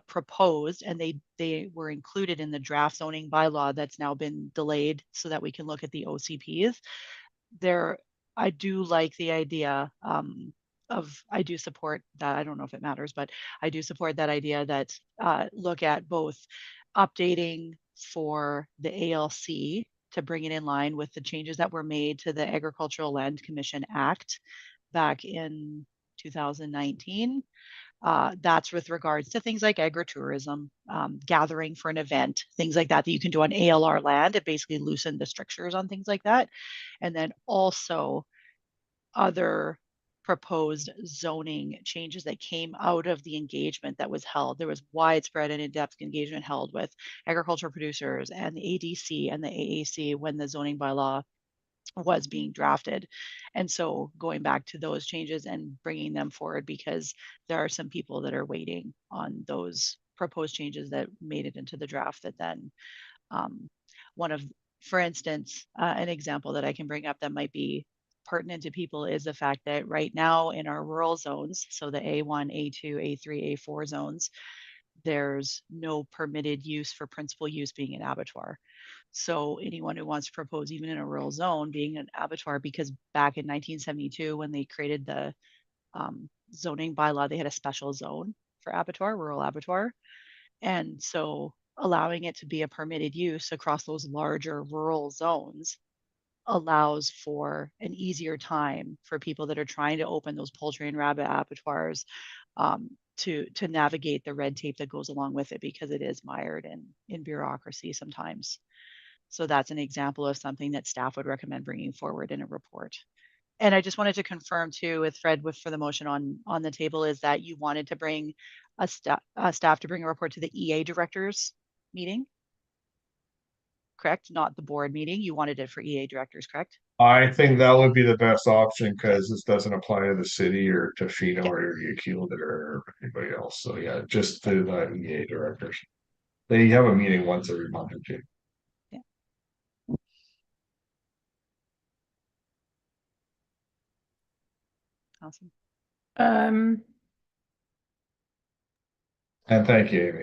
Speaker 5: proposed, and they were included in the draft zoning bylaw that's now been delayed so that we can look at the OCPs. I do like the idea I do support that. I don't know if it matters, but I do support that idea that look at both updating for the ALC to bring it in line with the changes that were made to the Agricultural Land Commission Act back in 2019. That's with regards to things like agritourism, gathering for an event, things like that you can do on ALR land. It basically loosened the strictures on things like that. And then also other proposed zoning changes that came out of the engagement that was held. There was widespread and in-depth engagement held with agricultural producers and the ADC and the AAC when the zoning bylaw was being drafted. And so going back to those changes and bringing them forward, because there are some people that are waiting on those proposed changes that made it into the draft that then for instance, an example that I can bring up that might be pertinent to people is the fact that right now in our rural zones, so the A1, A2, A3, A4 zones, there's no permitted use for principal use being an abattoir. So anyone who wants to propose even in a rural zone being an abattoir, because back in 1972 when they created the zoning bylaw, they had a special zone for abattoir, rural abattoir. And so allowing it to be a permitted use across those larger rural zones allows for an easier time for people that are trying to open those poultry and rabbit abattoirs to navigate the red tape that goes along with it, because it is mired in bureaucracy sometimes. So that's an example of something that staff would recommend bringing forward in a report. And I just wanted to confirm too with Fred for the motion on the table is that you wanted to bring a staff to bring a report to the EA directors meeting, correct? Not the board meeting. You wanted it for EA directors, correct?
Speaker 4: I think that would be the best option because this doesn't apply to the city or to Fino or Yakil or anybody else. So yeah, just to the EA directors. They have a meeting once every month or two.
Speaker 5: Awesome.
Speaker 4: And thank you, Amy.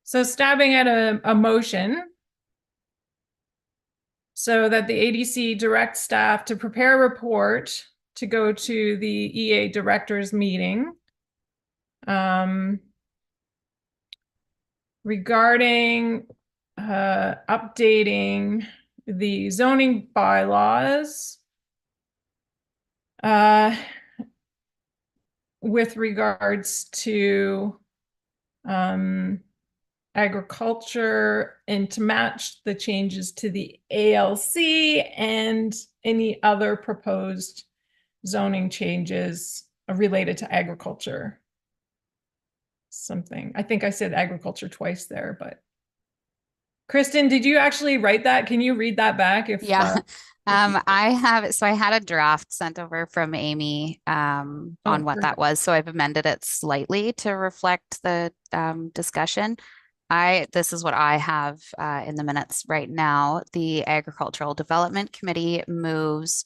Speaker 1: So stabbing at a motion so that the ADC directs staff to prepare a report to go to the EA directors meeting regarding updating the zoning bylaws with regards to agriculture and to match the changes to the ALC and any other proposed zoning changes related to agriculture. Something. I think I said agriculture twice there, but Kristen, did you actually write that? Can you read that back?
Speaker 2: Yeah. I have, so I had a draft sent over from Amy on what that was. So I've amended it slightly to reflect the discussion. This is what I have in the minutes right now. The Agricultural Development Committee moves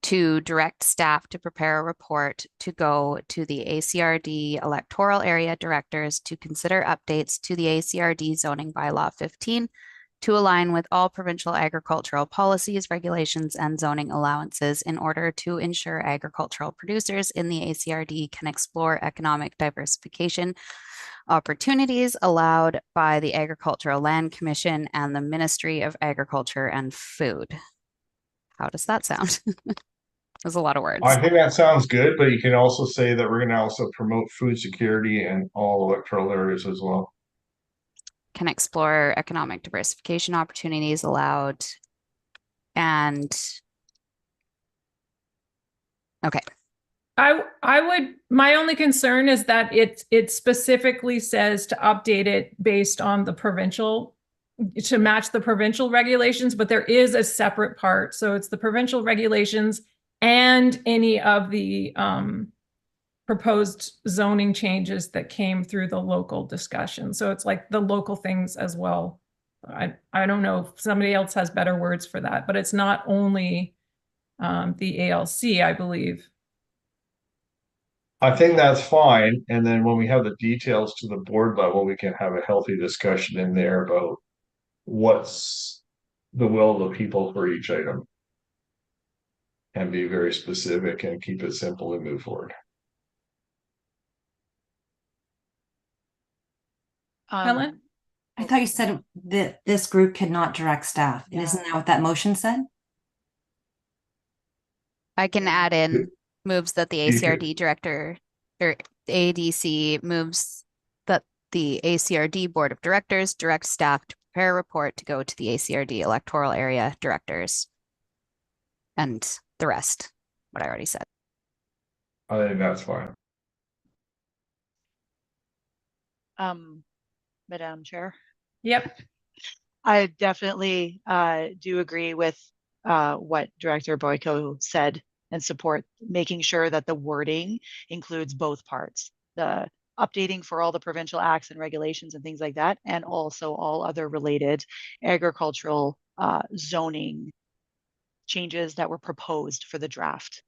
Speaker 2: to direct staff to prepare a report to go to the ACRD electoral area directors to consider updates to the ACRD zoning bylaw 15 to align with all provincial agricultural policies, regulations, and zoning allowances in order to ensure agricultural producers in the ACRD can explore economic diversification opportunities allowed by the Agricultural Land Commission and the Ministry of Agriculture and Food. How does that sound? There's a lot of words.
Speaker 4: I think that sounds good, but you can also say that we're going to also promote food security in all electoral areas as well.
Speaker 2: Can explore economic diversification opportunities allowed. And okay.
Speaker 1: I would, my only concern is that it specifically says to update it based on the provincial, to match the provincial regulations, but there is a separate part. So it's the provincial regulations and any of the proposed zoning changes that came through the local discussion. So it's like the local things as well. I don't know if somebody else has better words for that, but it's not only the ALC, I believe.
Speaker 4: I think that's fine. And then when we have the details to the board level, we can have a healthy discussion in there about what's the will of the people for each item. And be very specific and keep it simple and move forward.
Speaker 1: Helen?
Speaker 10: I thought you said that this group cannot direct staff.
Speaker 5: Yeah.
Speaker 10: Isn't that what that motion said?
Speaker 2: I can add in moves that the ACRD director or ADC moves that the ACRD board of directors direct staff to prepare a report to go to the ACRD electoral area directors. And the rest, what I already said.
Speaker 4: I think that's fine.
Speaker 5: Madam Chair.
Speaker 1: Yep.
Speaker 5: I definitely do agree with what Director Boyko said and support making sure that the wording includes both parts, the updating for all the provincial acts and regulations and things like that, and also all other related agricultural zoning changes that were proposed for the draft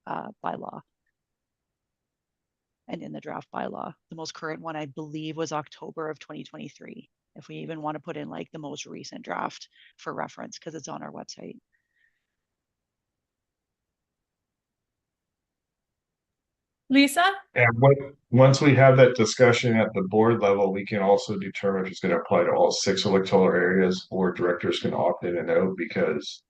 Speaker 5: bylaw. And in the draft bylaw, the most current one, I believe, was October of 2023. If we even want to put in like the most recent draft for reference, because it's on our website.
Speaker 1: Lisa?
Speaker 4: And once we have that discussion at the board level, we can also determine if it's going to apply to all 6 electoral areas, or directors can opt in and out, because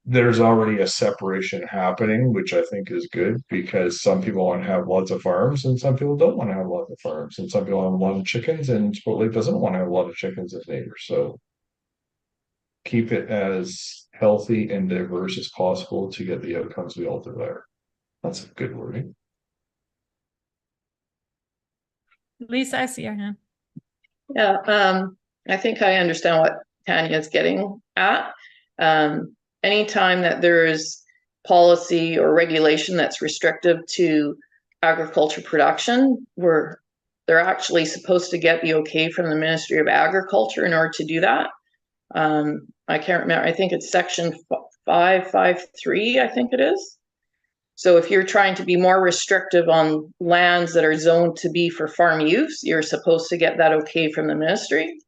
Speaker 4: there's already a separation happening, which I think is good, because some people want to have lots of farms and some people don't want to have lots of farms, and some people have a lot of chickens and Chipotle doesn't want to have a lot of chickens as neighbors. So keep it as healthy and diverse as possible to get the outcomes we all desire. That's a good wording.
Speaker 1: Lisa, I see your hand.
Speaker 9: Yeah, I think I understand what Tanya is getting at. Anytime that there is policy or regulation that's restrictive to agriculture production, they're actually supposed to get the okay from the Ministry of Agriculture in order to do that. I can't remember, I think it's section 553, I think it is. So if you're trying to be more restrictive on lands that are zoned to be for farm use, you're supposed to get that okay from the ministry.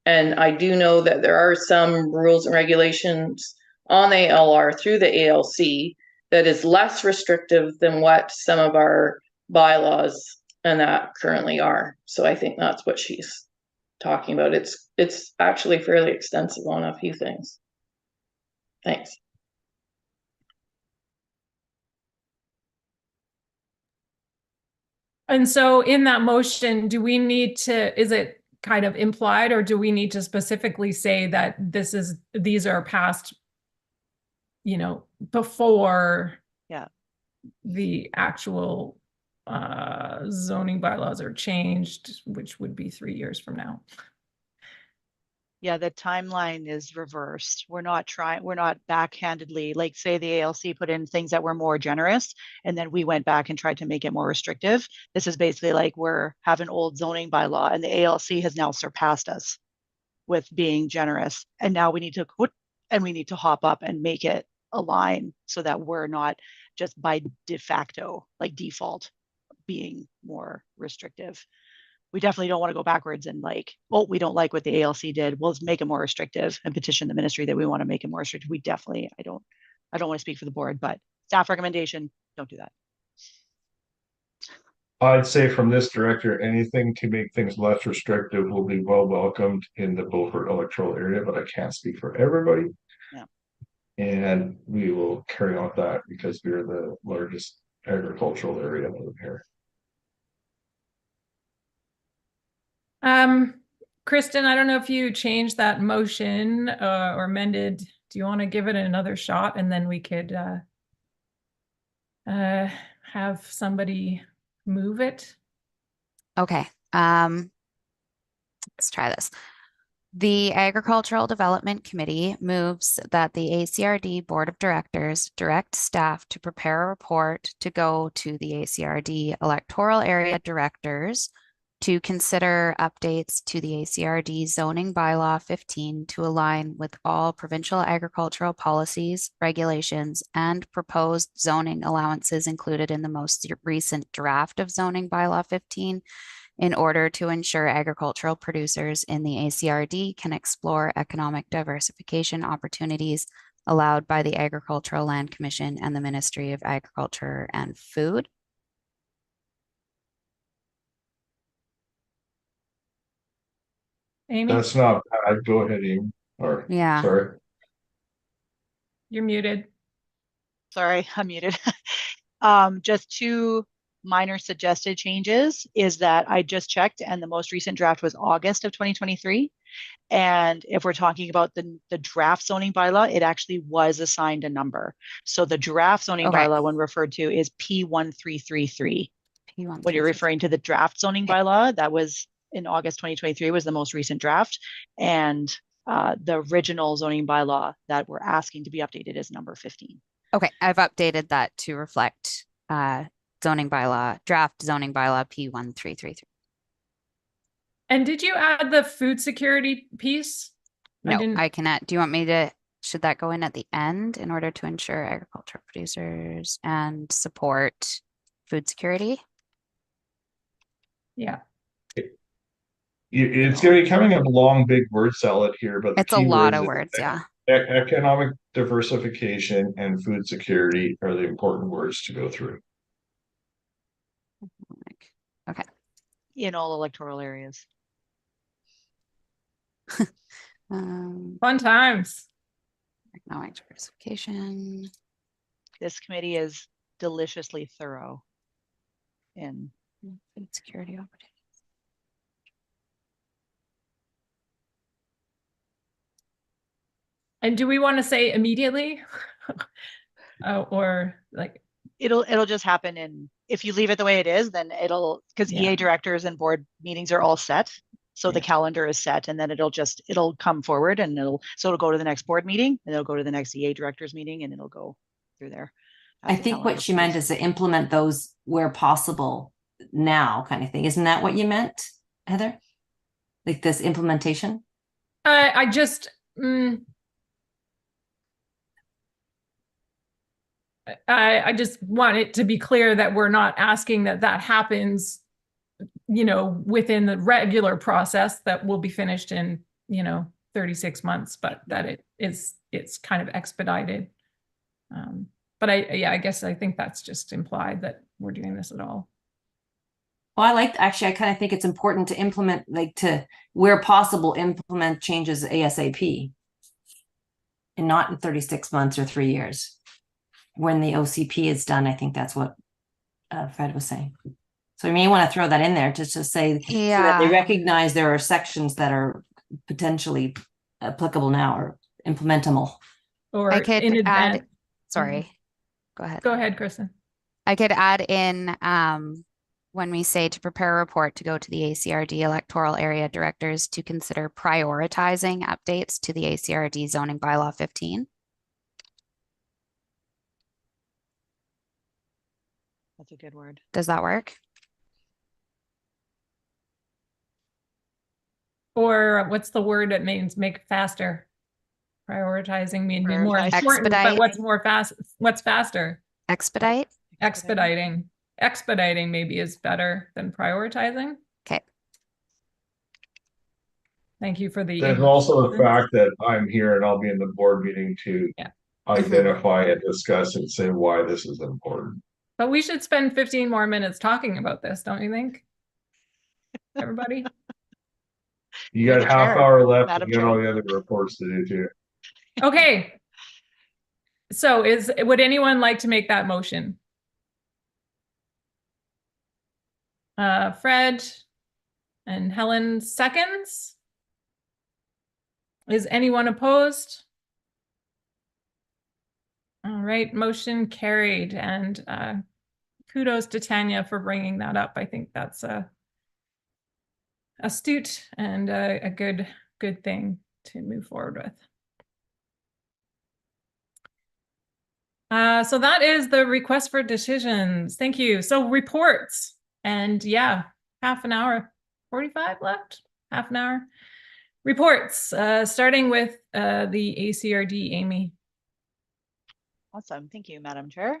Speaker 9: And I do know that there are some rules and regulations on the ALR through the ALC that is less restrictive than what some of our bylaws and that currently are. So I think that's what she's talking about. It's actually fairly extensive on a few things. Thanks.
Speaker 1: And so in that motion, do we need to, is it kind of implied, or do we need to specifically say that these are passed, before the actual zoning bylaws are changed, which would be 3 years from now?
Speaker 5: Yeah, the timeline is reversed. We're not backhandedly, like say the ALC put in things that were more generous, and then we went back and tried to make it more restrictive. This is basically like we're having old zoning bylaw and the ALC has now surpassed us with being generous. And now we need to hop up and make it align so that we're not just by de facto, like default, being more restrictive. We definitely don't want to go backwards and we don't like what the ALC did. We'll make it more restrictive and petition the ministry that we want to make it more restrictive. I don't want to speak for the board, but staff recommendation, don't do that.
Speaker 4: I'd say from this director, anything to make things less restrictive will be well welcomed in the Beaufort electoral area, but I can't speak for everybody.
Speaker 5: Yeah.
Speaker 4: And we will carry on with that because we're the largest agricultural area over here.
Speaker 1: Kristen, I don't know if you changed that motion or amended. Do you want to give it another shot, and then we could have somebody move it?
Speaker 2: Okay. Let's try this. The Agricultural Development Committee moves that the ACRD Board of Directors direct staff to prepare a report to go to the ACRD electoral area directors to consider updates to the ACRD zoning bylaw 15 to align with all provincial agricultural policies, regulations, and proposed zoning allowances included in the most recent draft of zoning bylaw 15 in order to ensure agricultural producers in the ACRD can explore economic diversification opportunities allowed by the Agricultural Land Commission and the Ministry of Agriculture and Food.
Speaker 1: Amy?
Speaker 4: That's not bad. Go ahead, Amy. Or
Speaker 2: Yeah.
Speaker 4: sorry.
Speaker 1: You're muted.
Speaker 5: Sorry, I'm muted. Just two minor suggested changes is that I just checked and the most recent draft was August of 2023. And if we're talking about the draft zoning bylaw, it actually was assigned a number. So the draft zoning bylaw when referred to is P1333. When you're referring to the draft zoning bylaw, that was in August 2023 was the most recent draft. And the original zoning bylaw that we're asking to be updated is number 15.
Speaker 2: Okay, I've updated that to reflect draft zoning bylaw P1333.
Speaker 1: And did you add the food security piece?
Speaker 2: No, I cannot. Do you want me to, should that go in at the end in order to ensure agricultural producers and support food security?
Speaker 1: Yeah.
Speaker 4: It's going to be coming a long, big word salad here, but
Speaker 2: it's a lot of words, yeah.
Speaker 4: Economic diversification, and food security are the important words to go through.
Speaker 2: Okay.
Speaker 5: In all electoral areas.
Speaker 1: Fun times.
Speaker 2: Economic diversification.
Speaker 5: This committee is deliciously thorough in
Speaker 2: Food security opportunities.
Speaker 1: And do we want to say immediately? Or like,
Speaker 5: it'll just happen if you leave it the way it is, then because
Speaker 1: Yeah.
Speaker 5: EA directors and board meetings are all set. So the
Speaker 1: Yeah.
Speaker 5: calendar is set, and then it'll come forward, and it'll go to the next board meeting, and it'll go to the next EA directors meeting, and it'll go through there.
Speaker 10: I think what she meant is to implement those where possible now, kind of thing. Isn't that what you meant, Heather? Like this implementation?
Speaker 1: I just, I just want it to be clear that we're not asking that happens, within the regular process that will be finished in, 36 months, but that it's kind of expedited. But I guess I think that's just implied that we're doing this at all.
Speaker 10: Well, I kind of think it's important to implement, where possible, implement changes ASAP. And not in 36 months or 3 years. When the OCP is done, I think that's what Fred was saying. So you may want to throw that in there just to say so that they recognize there are sections that are potentially applicable now or implementable.
Speaker 2: Or I could
Speaker 1: in
Speaker 2: add, sorry, go ahead.
Speaker 1: Go ahead, Kristen.
Speaker 2: I could add in when we say to prepare a report to go to the ACRD electoral area directors to consider prioritizing updates to the ACRD zoning bylaw 15.
Speaker 5: That's a good word.
Speaker 2: Does that work?
Speaker 1: Or what's the word that means make faster? Prioritizing means more important,
Speaker 2: expedite.
Speaker 1: but what's more fast? What's faster?
Speaker 2: Expedite.
Speaker 1: Expediting maybe is better than prioritizing.
Speaker 2: Okay.
Speaker 1: Thank you for the.
Speaker 4: There's also the fact that I'm here and I'll be in the board meeting to identify and discuss and say why this is important.
Speaker 1: But we should spend 15 more minutes talking about this, don't you think? Everybody?
Speaker 4: You got half hour left and you got all the other reports to do too.
Speaker 1: Okay. So would anyone like to make that motion? Fred and Helen seconds. Is anyone opposed? All right, motion carried, and kudos to Tanya for bringing that up. I think that's astute and a good thing to move forward with. So that is the request for decisions. Thank you. So reports, and yeah, half an hour, 45 left, half an hour. Reports, starting with the ACRD, Amy.
Speaker 5: Awesome. Thank you, Madam Chair.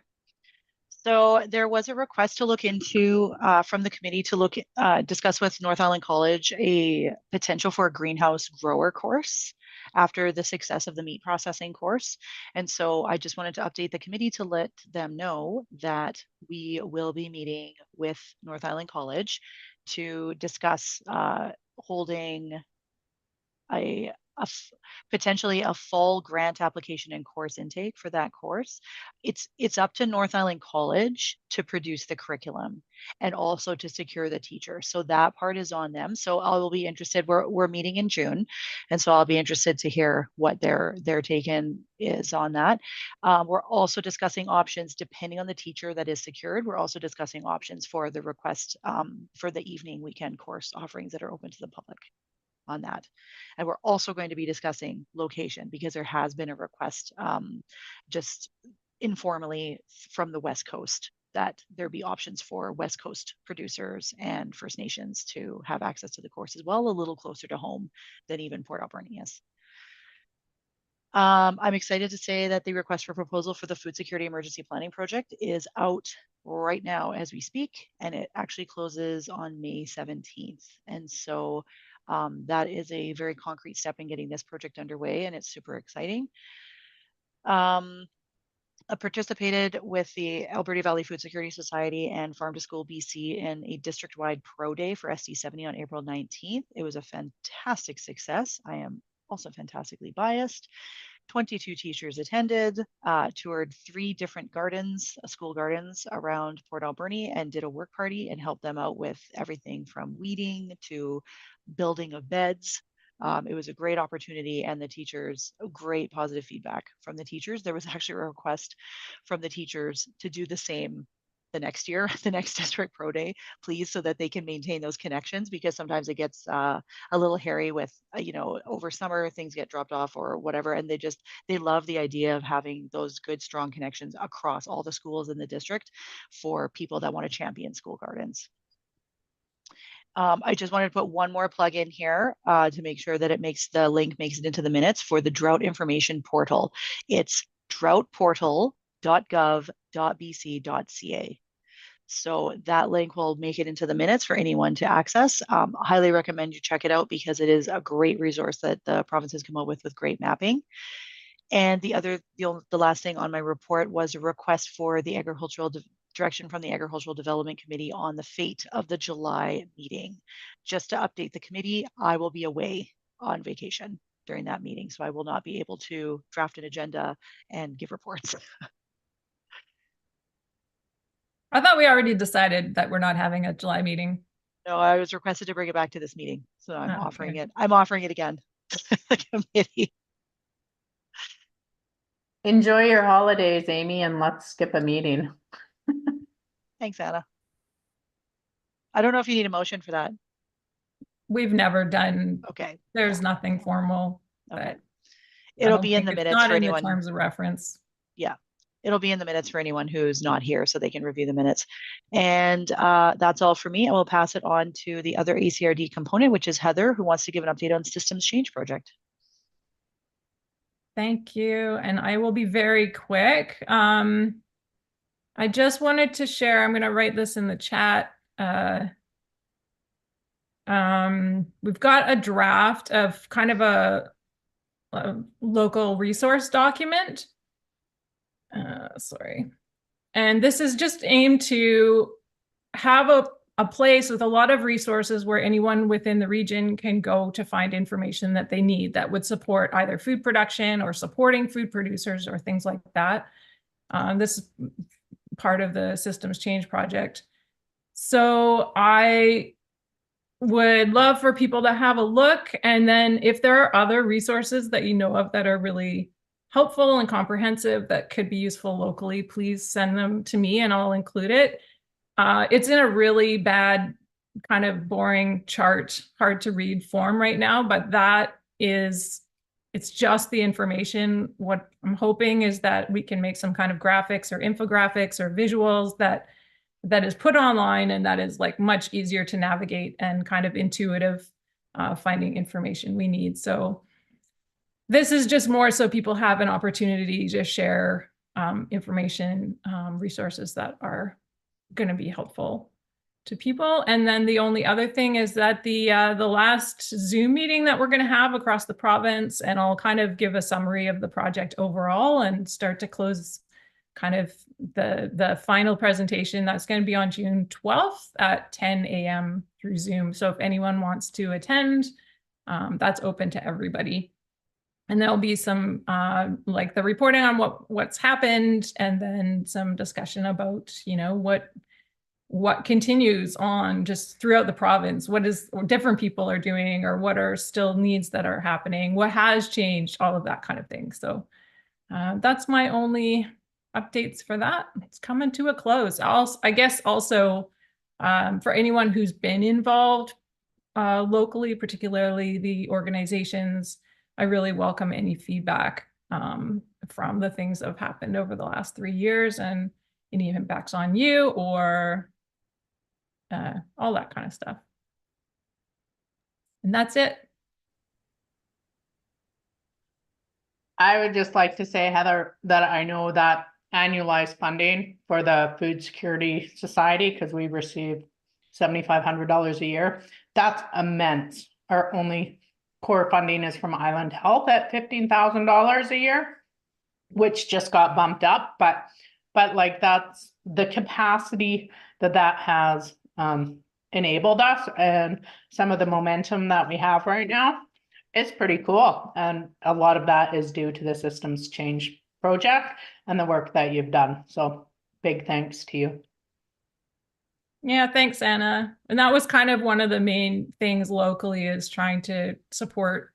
Speaker 5: So there was a request to look into from the committee to discuss with North Island College a potential for a greenhouse grower course after the success of the meat processing course. And so I just wanted to update the committee to let them know that we will be meeting with North Island College to discuss holding potentially a fall grant application and course intake for that course. It's up to North Island College to produce the curriculum and also to secure the teacher. So that part is on them. So I will be interested. We're meeting in June, and so I'll be interested to hear what their take is on that. We're also discussing options depending on the teacher that is secured. We're also discussing options for the request for the evening weekend course offerings that are open to the public on that. And we're also going to be discussing location because there has been a request just informally from the West Coast that there be options for West Coast producers and First Nations to have access to the course as well, a little closer to home than even Port Alberni is. I'm excited to say that the request for proposal for the Food Security Emergency Planning Project is out right now as we speak, and it actually closes on May 17th. And so that is a very concrete step in getting this project underway, and it's super exciting. I participated with the Alberta Valley Food Security Society and Farm to School BC in a district-wide pro day for SD70 on April 19th. It was a fantastic success. I am also fantastically biased. 22 teachers attended, toured 3 different gardens, school gardens around Port Alberni, and did a work party and helped them out with everything from weeding to building of beds. It was a great opportunity, and the teachers, great positive feedback from the teachers. There was actually a request from the teachers to do the same the next year, the next district pro day, please, so that they can maintain those connections, because sometimes it gets a little hairy with, over summer things get dropped off or whatever. And they love the idea of having those good, strong connections across all the schools in the district for people that want to champion school gardens. I just wanted to put one more plug in here to make sure that the link makes it into the minutes for the drought information portal. It's droughtportal.gov.bc.ca. So that link will make it into the minutes for anyone to access. Highly recommend you check it out, because it is a great resource that the province has come up with great mapping. And the last thing on my report was a request for the direction from the Agricultural Development Committee on the fate of the July meeting. Just to update the committee, I will be away on vacation during that meeting, so I will not be able to draft an agenda and give reports.
Speaker 1: I thought we already decided that we're not having a July meeting.
Speaker 5: No, I was requested to bring it back to this meeting, so I'm
Speaker 1: Oh,
Speaker 5: offering
Speaker 1: okay.
Speaker 5: it. I'm offering it again. The committee.
Speaker 8: Enjoy your holidays, Amy, and let's skip a meeting.
Speaker 5: Thanks, Anna. I don't know if you need a motion for that.
Speaker 1: We've never done,
Speaker 5: Okay.
Speaker 1: there's nothing formal,
Speaker 5: Okay.
Speaker 1: but
Speaker 5: It'll be in the
Speaker 1: it's
Speaker 5: minutes
Speaker 1: not
Speaker 5: for
Speaker 1: in the
Speaker 5: anyone.
Speaker 1: terms of reference.
Speaker 5: Yeah, it'll be in the minutes for anyone who's not here, so they can review the minutes. And that's all for me. I will pass it on to the other ACRD component, which is Heather, who wants to give an update on systems change project.
Speaker 1: Thank you. And I will be very quick. I just wanted to share, I'm going to write this in the chat. We've got a draft of kind of a local resource document. Sorry. And this is just aimed to have a place with a lot of resources where anyone within the region can go to find information that they need that would support either food production or supporting food producers or things like that. This is part of the systems change project. So I would love for people to have a look. And then if there are other resources that you know of that are really helpful and comprehensive that could be useful locally, please send them to me and I'll include it. It's in a really bad, kind of boring chart, hard to read form right now, but it's just the information. What I'm hoping is that we can make some kind of graphics or infographics or visuals that is put online and that is like much easier to navigate and kind of intuitive, finding information we need. So this is just more so people have an opportunity to share information, resources that are going to be helpful to people. And then the only other thing is that the last Zoom meeting that we're going to have across the province, and I'll kind of give a summary of the project overall and start to close kind of the final presentation. That's going to be on June 12th at 10 a.m. through Zoom. So if anyone wants to attend, that's open to everybody. And there'll be some like the reporting on what's happened, and then some discussion about, what continues on just throughout the province, what different people are doing, or what are still needs that are happening, what has changed, all of that kind of thing. So that's my only updates for that. It's coming to a close. I guess also for anyone who's been involved locally, particularly the organizations, I really welcome any feedback from the things that have happened over the last 3 years and any impacts on you or all that kind of stuff. And that's it.
Speaker 8: I would just like to say, Heather, that I know that annualized funding for the Food Security Society, because we receive $7,500 a year, that's immense. Our only core funding is from Island Health at $15,000 a year. which just got bumped up, but like that's the capacity that has enabled us, and some of the momentum that we have right now is pretty cool. And a lot of that is due to the systems change project and the work that you've done. So big thanks to you.
Speaker 1: Yeah, thanks, Anna. And that was kind of one of the main things locally, is trying to support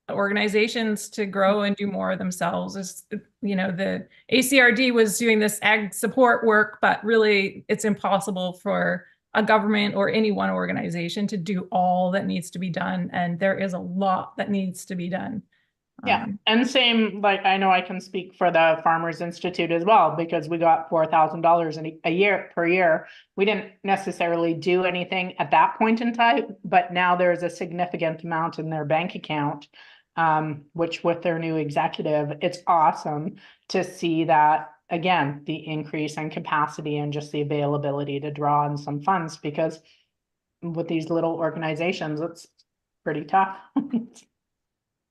Speaker 1: organizations to grow and do more themselves. Is, you know, the ACRD was doing this ag support work, but really it's impossible for a government or any one organization to do all that needs to be done. And there is a lot that needs to be done.
Speaker 8: Yeah, and same, like, I know I can speak for the Farmers Institute as well, because we got $4,000 a year per year. We didn't necessarily do anything at that point in time, but now there's a significant amount in their bank account, which with their new executive, it's awesome to see that, again, the increase in capacity and just the availability to draw on some funds, because with these little organizations, it's pretty tough.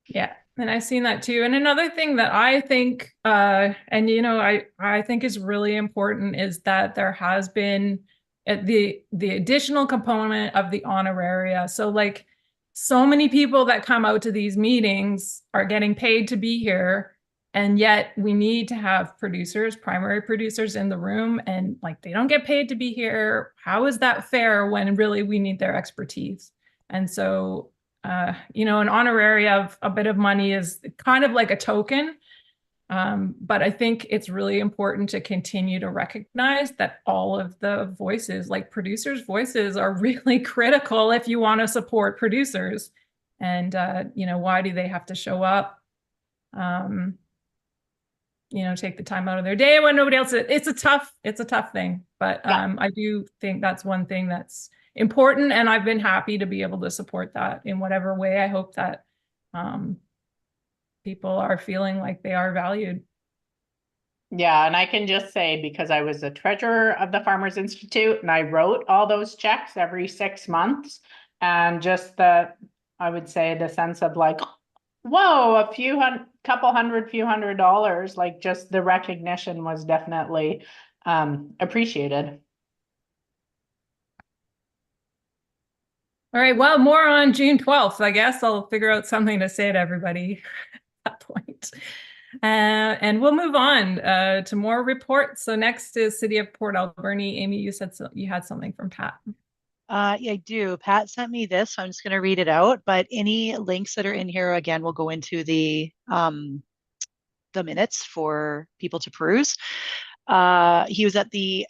Speaker 1: Yeah. And I've seen that too. And another thing that I think, and you know, I think is really important, is that there has been the additional component of the honoraria. So like, so many people that come out to these meetings are getting paid to be here, and yet we need to have producers, primary producers in the room, and like, they don't get paid to be here. How is that fair when really we need their expertise? And so you know, an honoraria of a bit of money is kind of like a token. But I think it's really important to continue to recognize that all of the voices, like producers' voices, are really critical if you want to support producers. And, you know, why do they have to show up? You know, take the time out of their day when nobody else is. It's a tough thing. But I do think that's one thing that's important, and I've been happy to be able to support that in whatever way. I hope that people are feeling like they are valued.
Speaker 8: Yeah, and I can just say, because I was the treasurer of the Farmers Institute and I wrote all those checks every 6 months, and just the, I would say, the sense of like, whoa, a few hundred dollars, like just the recognition was definitely appreciated.
Speaker 1: All right, well, more on June 12th. I guess I'll figure out something to say to everybody at that point. And we'll move on to more reports. So next is City of Port Alberni. Amy, you said you had something from Pat.
Speaker 5: Yeah, I do. Pat sent me this, so I'm just going to read it out. But any links that are in here, again, will go into the minutes for people to peruse. He was at the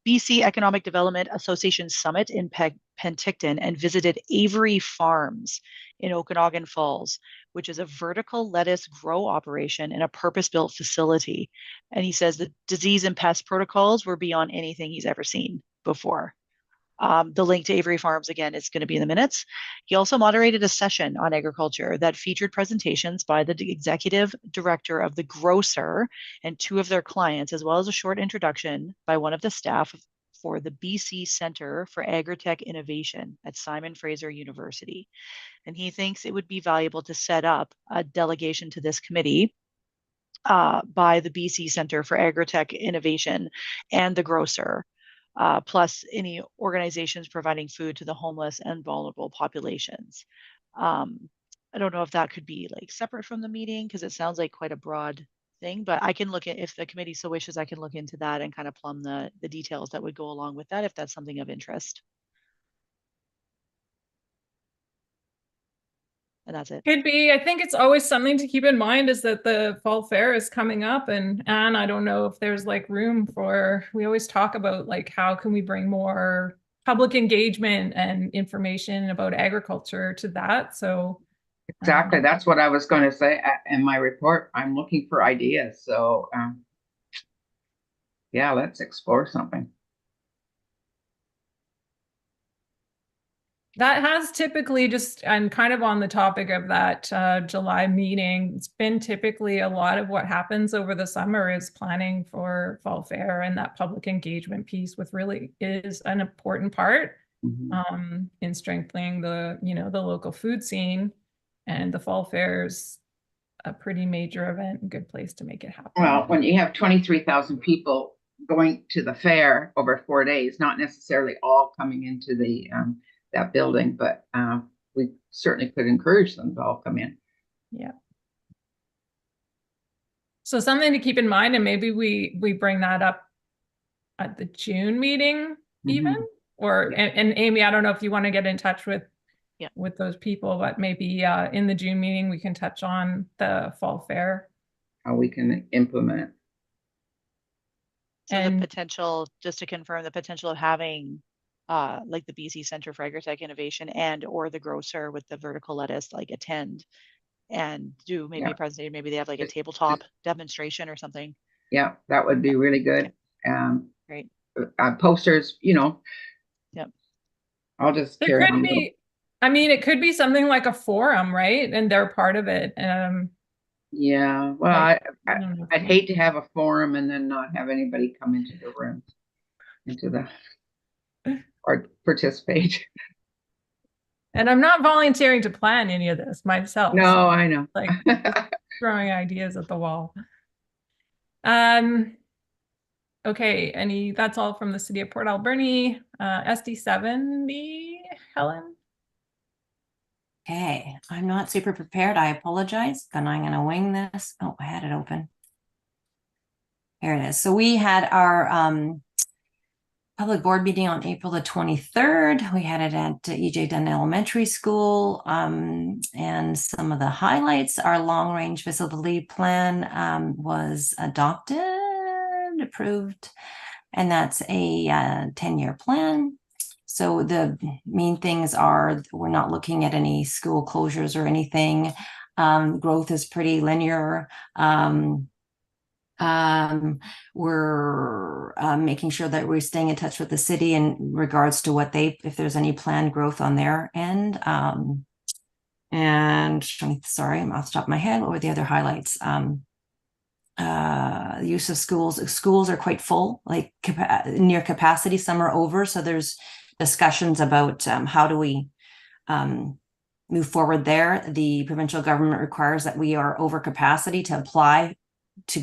Speaker 5: BC Economic Development Association Summit in Penticton and visited Avery Farms in Okanagan Falls, which is a vertical lettuce grow operation in a purpose-built facility. And he says the disease and pest protocols were beyond anything he's ever seen before. The link to Avery Farms, again, is going to be in the minutes. He also moderated a session on agriculture that featured presentations by the executive director of the grocer and 2 of their clients, as well as a short introduction by one of the staff for the BC Centre for Agritech Innovation at Simon Fraser University. And he thinks it would be valuable to set up a delegation to this committee by the BC Centre for Agritech Innovation and the grocer, plus any organizations providing food to the homeless and vulnerable populations. I don't know if that could be like separate from the meeting, because it sounds like quite a broad thing, but I can look at, if the committee so wishes, I can look into that and kind of plumb the details that would go along with that, if that's something of interest. And that's it.
Speaker 1: Could be. I think it's always something to keep in mind, is that the fall fair is coming up, and I don't know if there's like room for, we always talk about like, how can we bring more public engagement and information about agriculture to that? So
Speaker 6: exactly, that's what I was going to say in my report. I'm looking for ideas. So yeah, let's explore something.
Speaker 1: That has typically just, and kind of on the topic of that July meeting, it's been typically a lot of what happens over the summer is planning for fall fair, and that public engagement piece with really is an important part in strengthening the, you know, the local food scene. And the fall fairs a pretty major event, and good place to make it happen.
Speaker 6: Well, when you have 23,000 people going to the fair over 4 days, not necessarily all coming into the that building, but we certainly could encourage them to all come in.
Speaker 1: Yeah. So something to keep in mind, and maybe we bring that up at the June meeting even, or, and Amy, I don't know if you want to get in touch with those people, but maybe in the June meeting, we can touch on the fall fair.
Speaker 6: How we can implement.
Speaker 5: So
Speaker 1: And-
Speaker 5: the potential, just to confirm, the potential of having like the BC Center for Agritech Innovation and or the grocer with the vertical lettuce like attend and do maybe a presentation. Maybe they have like a tabletop demonstration or something.
Speaker 6: Yeah, that would be really good.
Speaker 5: Great.
Speaker 6: Posters, you know.
Speaker 5: Yep.
Speaker 6: I'll just
Speaker 1: There
Speaker 6: carry
Speaker 1: could
Speaker 6: on.
Speaker 1: be, I mean, it could be something like a forum, right? And they're part of it.
Speaker 6: Yeah, well,
Speaker 1: I don't know.
Speaker 6: I'd hate to have a forum and then not have anybody come into the room, or participate.
Speaker 1: And I'm not volunteering to plan any of this myself.
Speaker 6: No,
Speaker 1: so,
Speaker 6: I know.
Speaker 1: like throwing ideas at the wall. Okay, that's all from the city of Port Alberni. SD70, Helen?
Speaker 10: Okay, I'm not super prepared. I apologize, and I'm going to wing this. Oh, I had it open. Here it is. So we had our public board meeting on April the 23rd. We had it at EJ Dunn Elementary School. And some of the highlights, our long-range facility plan was adopted, approved, and that's a 10-year plan. So the main things are we're not looking at any school closures or anything. Growth is pretty linear. We're making sure that we're staying in touch with the city in regards to if there's any planned growth on their end. And sorry, I'm off the top of my head. What were the other highlights? Use of schools. Schools are quite full, like near capacity. Some are over. So there's discussions about how do we move forward there. The provincial government requires that we are over capacity to apply to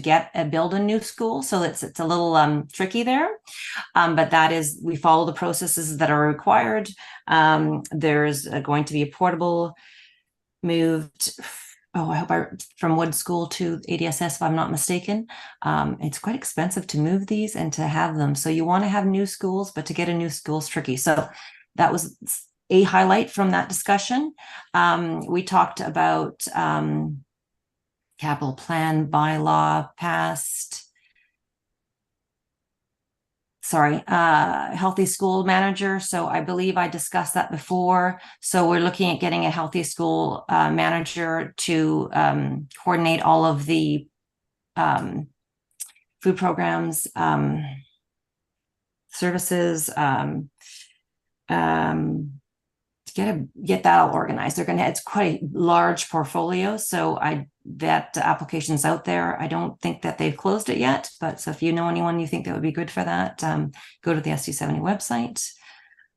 Speaker 10: build a new school. So it's a little tricky there. But that is, we follow the processes that are required. There's going to be a portable moved, from Wood School to ADSS, if I'm not mistaken. It's quite expensive to move these and to have them. So you want to have new schools, but to get a new school is tricky. So that was a highlight from that discussion. We talked about capital plan bylaw passed. Healthy school manager. So I believe I discussed that before. So we're looking at getting a healthy school manager to coordinate all of the food programs, services, to get that all organized. It's quite a large portfolio. So that application's out there. I don't think that they've closed it yet, but so if you know anyone you think that would be good for that, go to the SD70 website.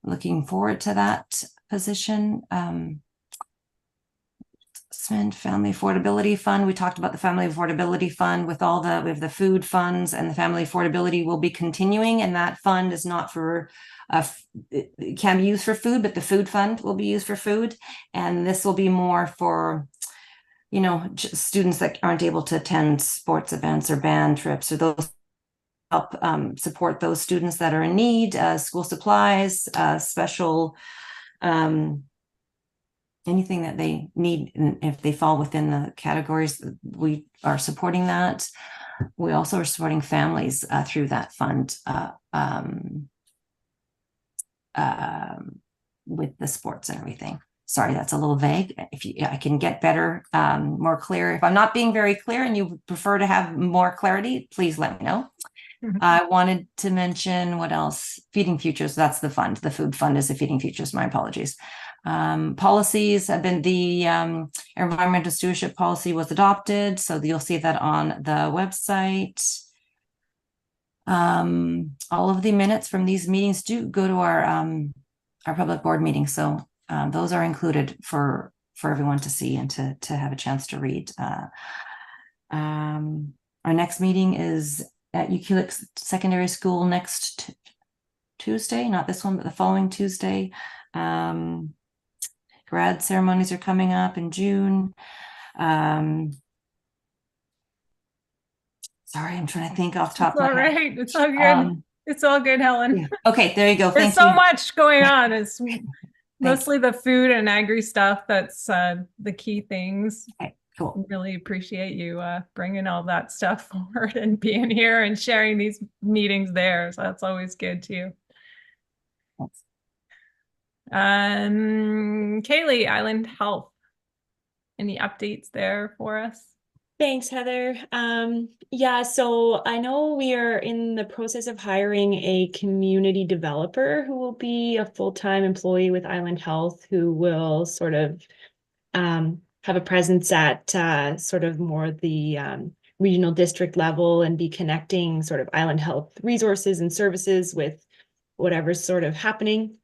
Speaker 10: Looking forward to that position. Family Affordability Fund. We talked about the Family Affordability Fund we have the food funds, and the Family Affordability will be continuing, and that fund is not for it can be used for food, but the food fund will be used for food, and this will be more for students that aren't able to attend sports events or band trips, or those help support those students that are in need, school supplies, special anything that they need. And if they fall within the categories, we are supporting that. We also are supporting families through that fund with the sports and everything. Sorry, that's a little vague. I can get better, more clear. If I'm not being very clear and you prefer to have more clarity, please let me know. I wanted to mention what else? Feeding Futures. That's the fund. The food fund is the Feeding Futures. My apologies. Policies have been the environmental stewardship policy was adopted. So you'll see that on the website. All of the minutes from these meetings do go to our public board meeting. So those are included for for everyone to see and to have a chance to read. Our next meeting is at Ukilik Secondary School next Tuesday, not this one, but the following Tuesday. Grad ceremonies are coming up in June. Sorry, I'm trying to think off the top
Speaker 1: It's
Speaker 10: of
Speaker 1: all
Speaker 10: my head.
Speaker 1: right. It's all good. It's all good, Helen.
Speaker 10: Yeah. Okay, there you go.
Speaker 1: There's
Speaker 10: Thank
Speaker 1: so
Speaker 10: you.
Speaker 1: much going on. It's mostly the food and agri stuff that's the key things.
Speaker 10: Okay, cool.
Speaker 1: Really appreciate you bringing all that stuff forward and being here and sharing these meetings there. So that's always good too.
Speaker 10: Thanks.
Speaker 1: Kaylee, Island Health. Any updates there for us?
Speaker 7: Thanks, Heather. Yeah, so I know we are in the process of hiring a community developer who will be a full-time employee with Island Health, who will sort of have a presence at sort of more the regional district level and be connecting sort of Island Health resources and services with whatever's sort of happening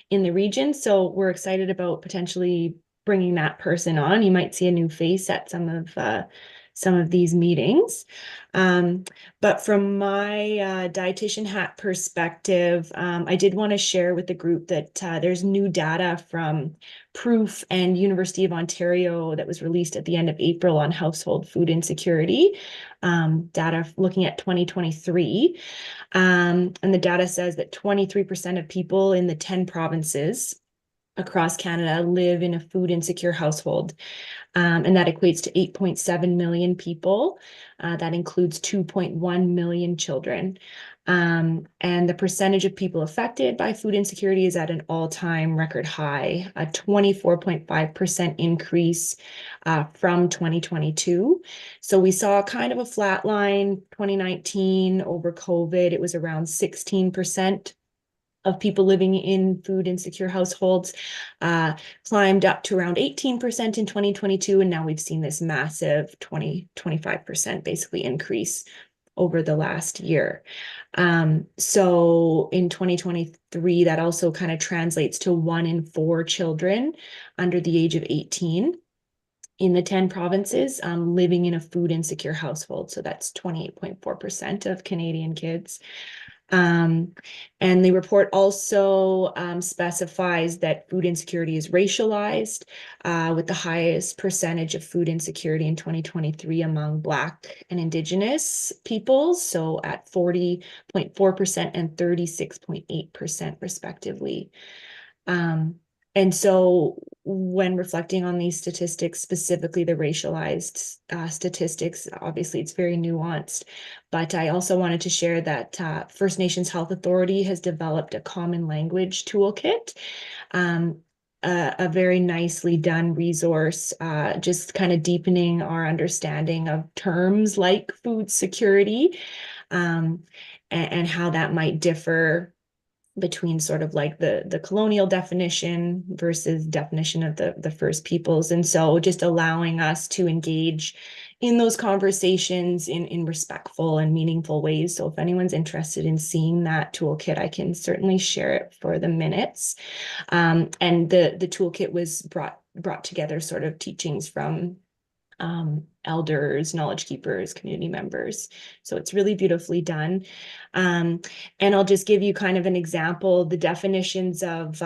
Speaker 7: in the region. So we're excited about potentially bringing that person on. You might see a new face at some of these meetings. But from my dietitian hat perspective, I did want to share with the group that there's new data from Proof and University of Ontario that was released at the end of April on household food insecurity, data looking at 2023. And the data says that 23% of people in the 10 provinces across Canada live in a food insecure household. And that equates to 8.7 million people. That includes 2.1 million children. And the percentage of people affected by food insecurity is at an all-time record high, a 24.5% increase from 2022. So we saw kind of a flat line 2019 over COVID. It was around 16% of people living in food insecure households, climbed up to around 18% in 2022. And now we've seen this massive 25% basically increase over the last year. So in 2023, that also kind of translates to 1 in 4 children under the age of 18 in the 10 provinces living in a food insecure household. So that's 28.4% of Canadian kids. And the report also specifies that food insecurity is racialized, with the highest percentage of food insecurity in 2023 among Black and Indigenous peoples, so at 40.4% and 36.8% respectively. And so when reflecting on these statistics, specifically the racialized statistics, obviously it's very nuanced, but I also wanted to share that First Nations Health Authority has developed a common language toolkit, a very nicely done resource, just kind of deepening our understanding of terms like food security, and how that might differ between sort of like the colonial definition versus definition of the First Peoples. And so just allowing us to engage in those conversations in respectful and meaningful ways. So if anyone's interested in seeing that toolkit, I can certainly share it for the minutes. And the toolkit was brought together sort of teachings from elders, knowledge keepers, community members. So it's really beautifully done. And I'll just give you kind of an example. The definitions of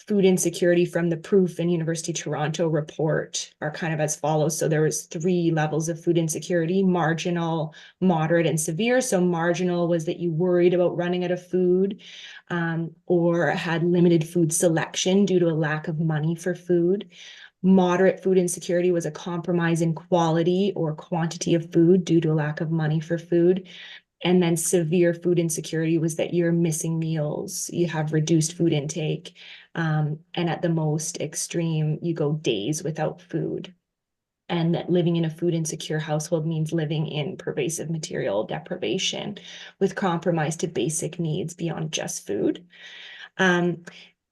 Speaker 7: food insecurity from the Proof and University of Toronto report are kind of as follows. So there was 3 levels of food insecurity: marginal, moderate, and severe. So marginal was that you worried about running out of food, or had limited food selection due to a lack of money for food. Moderate food insecurity was a compromise in quality or quantity of food due to a lack of money for food. And then severe food insecurity was that you're missing meals, you have reduced food intake, and at the most extreme, you go days without food. And that living in a food insecure household means living in pervasive material deprivation with compromise to basic needs beyond just food.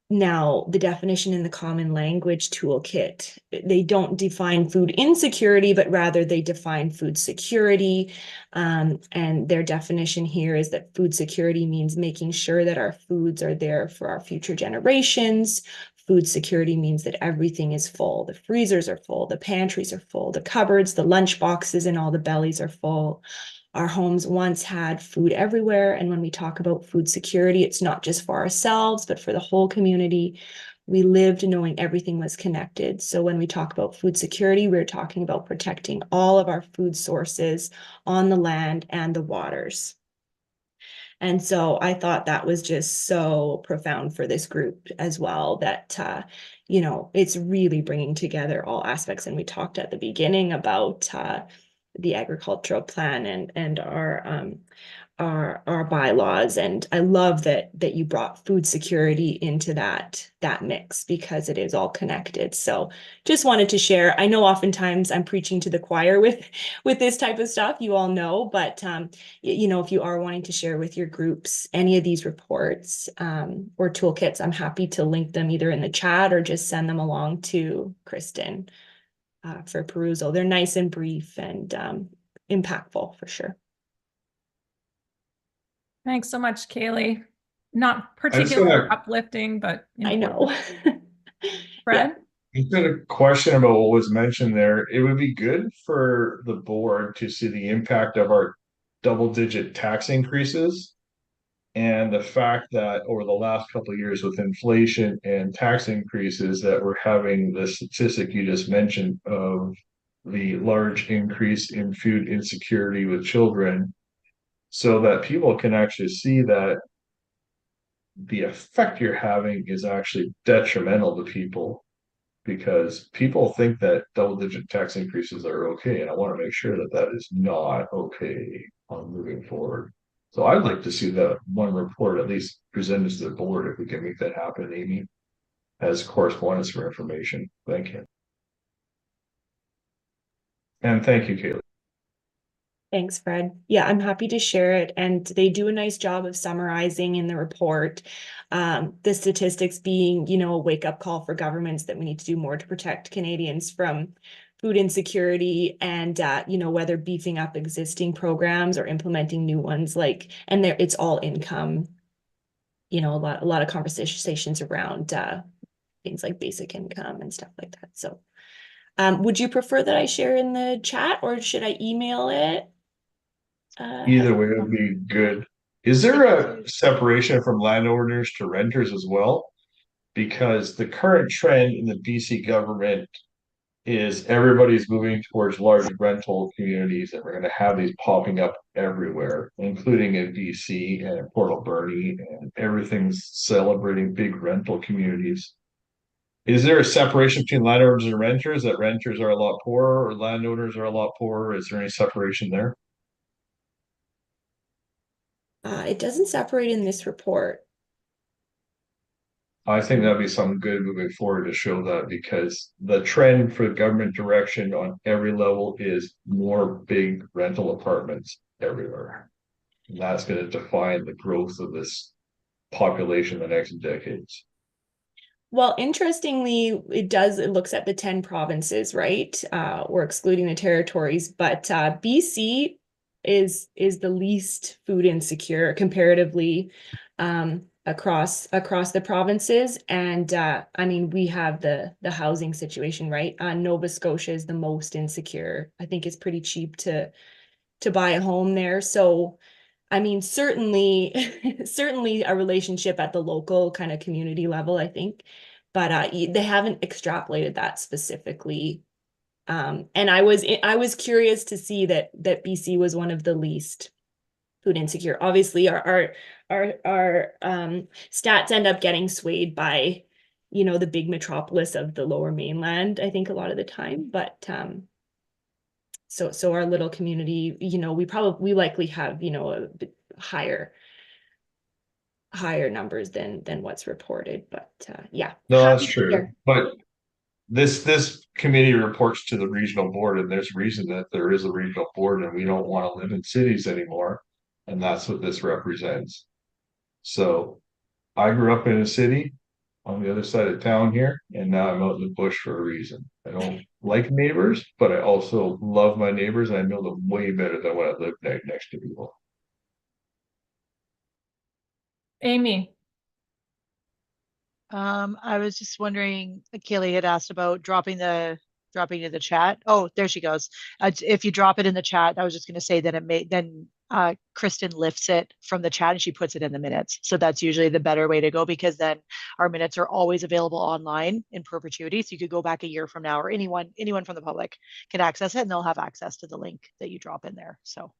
Speaker 7: Now, the definition in the Common Language Toolkit, they don't define food insecurity, but rather they define food security. And their definition here is that food security means making sure that our foods are there for our future generations. food security means that everything is full. The freezers are full, the pantries are full, the cupboards, the lunch boxes, and all the bellies are full. Our homes once had food everywhere. And when we talk about food security, it's not just for ourselves, but for the whole community. We lived knowing everything was connected. So when we talk about food security, we're talking about protecting all of our food sources on the land and the waters. And so I thought that was just so profound for this group as well, that, you know, it's really bringing together all aspects. And we talked at the beginning about the agricultural plan and our bylaws. And I love that you brought food security into that mix, because it is all connected. So just wanted to share. I know oftentimes I'm preaching to the choir with this type of stuff, you all know, but you know, if you are wanting to share with your groups any of these reports or toolkits, I'm happy to link them either in the chat or just send them along to Kristen for perusal. They're nice and brief and impactful for sure.
Speaker 1: Thanks so much, Kaylee. Not
Speaker 4: just
Speaker 1: particularly
Speaker 4: gonna-
Speaker 1: uplifting, but
Speaker 7: I know.
Speaker 1: Fred?
Speaker 4: I've got a question about what was mentioned there. It would be good for the board to see the impact of our double-digit tax increases. And the fact that over the last couple of years with inflation and tax increases, that we're having the statistic you just mentioned of the large increase in food insecurity with children, so that people can actually see that the effect you're having is actually detrimental to people, because people think that double-digit tax increases are okay, and I want to make sure that that is not okay on moving forward. So I'd like to see that one report at least presented to the board, if we can make that happen, Amy, as correspondence for information. Thank you. And thank you, Kaylee.
Speaker 7: Thanks, Fred. Yeah, I'm happy to share it. And they do a nice job of summarizing in the report the statistics being, you know, a wake-up call for governments that we need to do more to protect Canadians from food insecurity, and, you know, whether beefing up existing programs or implementing new ones, like, and there it's all income, you know, a lot of conversations around things like basic income and stuff like that. So would you prefer that I share in the chat, or should I email it?
Speaker 4: Either way would be good. Is there a separation from landowners to renters as well? Because the current trend in the BC government is everybody's moving towards large rental communities, and we're going to have these popping up everywhere, including in BC and Port Alberni, and everything's celebrating big rental communities. Is there a separation between landowners and renters, that renters are a lot poorer or landowners are a lot poorer? Is there any separation there?
Speaker 7: It doesn't separate in this report.
Speaker 4: I think that'd be something good moving forward to show that, because the trend for government direction on every level is more big rental apartments everywhere. And that's going to define the growth of this population in the next decades.
Speaker 7: Well, interestingly, it looks at the 10 provinces, right? We're excluding the territories, but BC is the least food insecure comparatively across the provinces. And I mean, we have the housing situation, right? Nova Scotia is the most insecure. I think it's pretty cheap to buy a home there. So I mean, certainly a relationship at the local kind of community level, I think, but they haven't extrapolated that specifically. And I was curious to see that BC was one of the least food insecure. Obviously, our stats end up getting swayed by, you know, the big metropolis of the Lower Mainland, I think, a lot of the time, but so our little community, you know, we likely have, you know, a bit higher numbers than what's reported, but yeah.
Speaker 4: No, that's true. But this committee reports to the regional board, and there's a reason that there is a regional board, and we don't want to live in cities anymore. And that's what this represents. So I grew up in a city on the other side of town here, and now I'm out in the bush for a reason. I don't like neighbors, but I also love my neighbors, and I know them way better than when I lived next to people.
Speaker 1: Amy.
Speaker 5: I was just wondering, Kaylee had asked about dropping to the chat. Oh, there she goes. If you drop it in the chat, I was just going to say that then Kristen lifts it from the chat and she puts it in the minutes. So that's usually the better way to go, because then our minutes are always available online in perpetuity. So you could go back a year from now, or anyone from the public can access it, and they'll have access to the link that you drop in there. So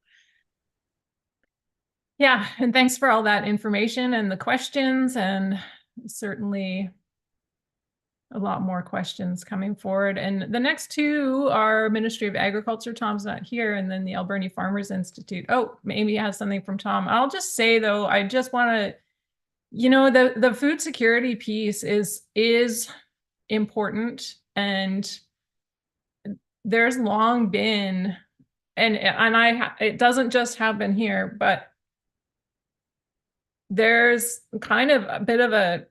Speaker 1: Yeah, and thanks for all that information and the questions, and certainly a lot more questions coming forward. And the next two are Ministry of Agriculture. Tom's not here. And then the Alberni Farmers Institute. Oh, maybe has something from Tom. I'll just say, though, I just want to, the food security piece is important. And there's long been, and it doesn't just happen here, but there's kind of a bit of a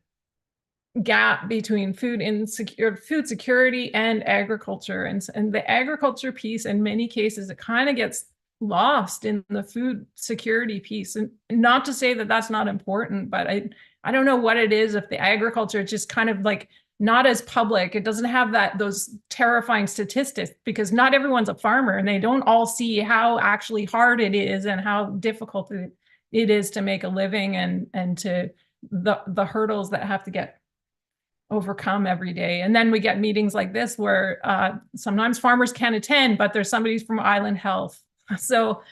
Speaker 1: gap between food security and agriculture, and the agriculture piece, in many cases, it kind of gets lost in the food security piece. And not to say that that's not important, but I don't know what it is, if the agriculture is just kind of like not as public. It doesn't have those terrifying statistics, because not everyone's a farmer, and they don't all see how actually hard it is and how difficult it is to make a living, and to the hurdles that have to get overcome every day. And then we get meetings like this where sometimes farmers can't attend, but there's somebody from Island Health. So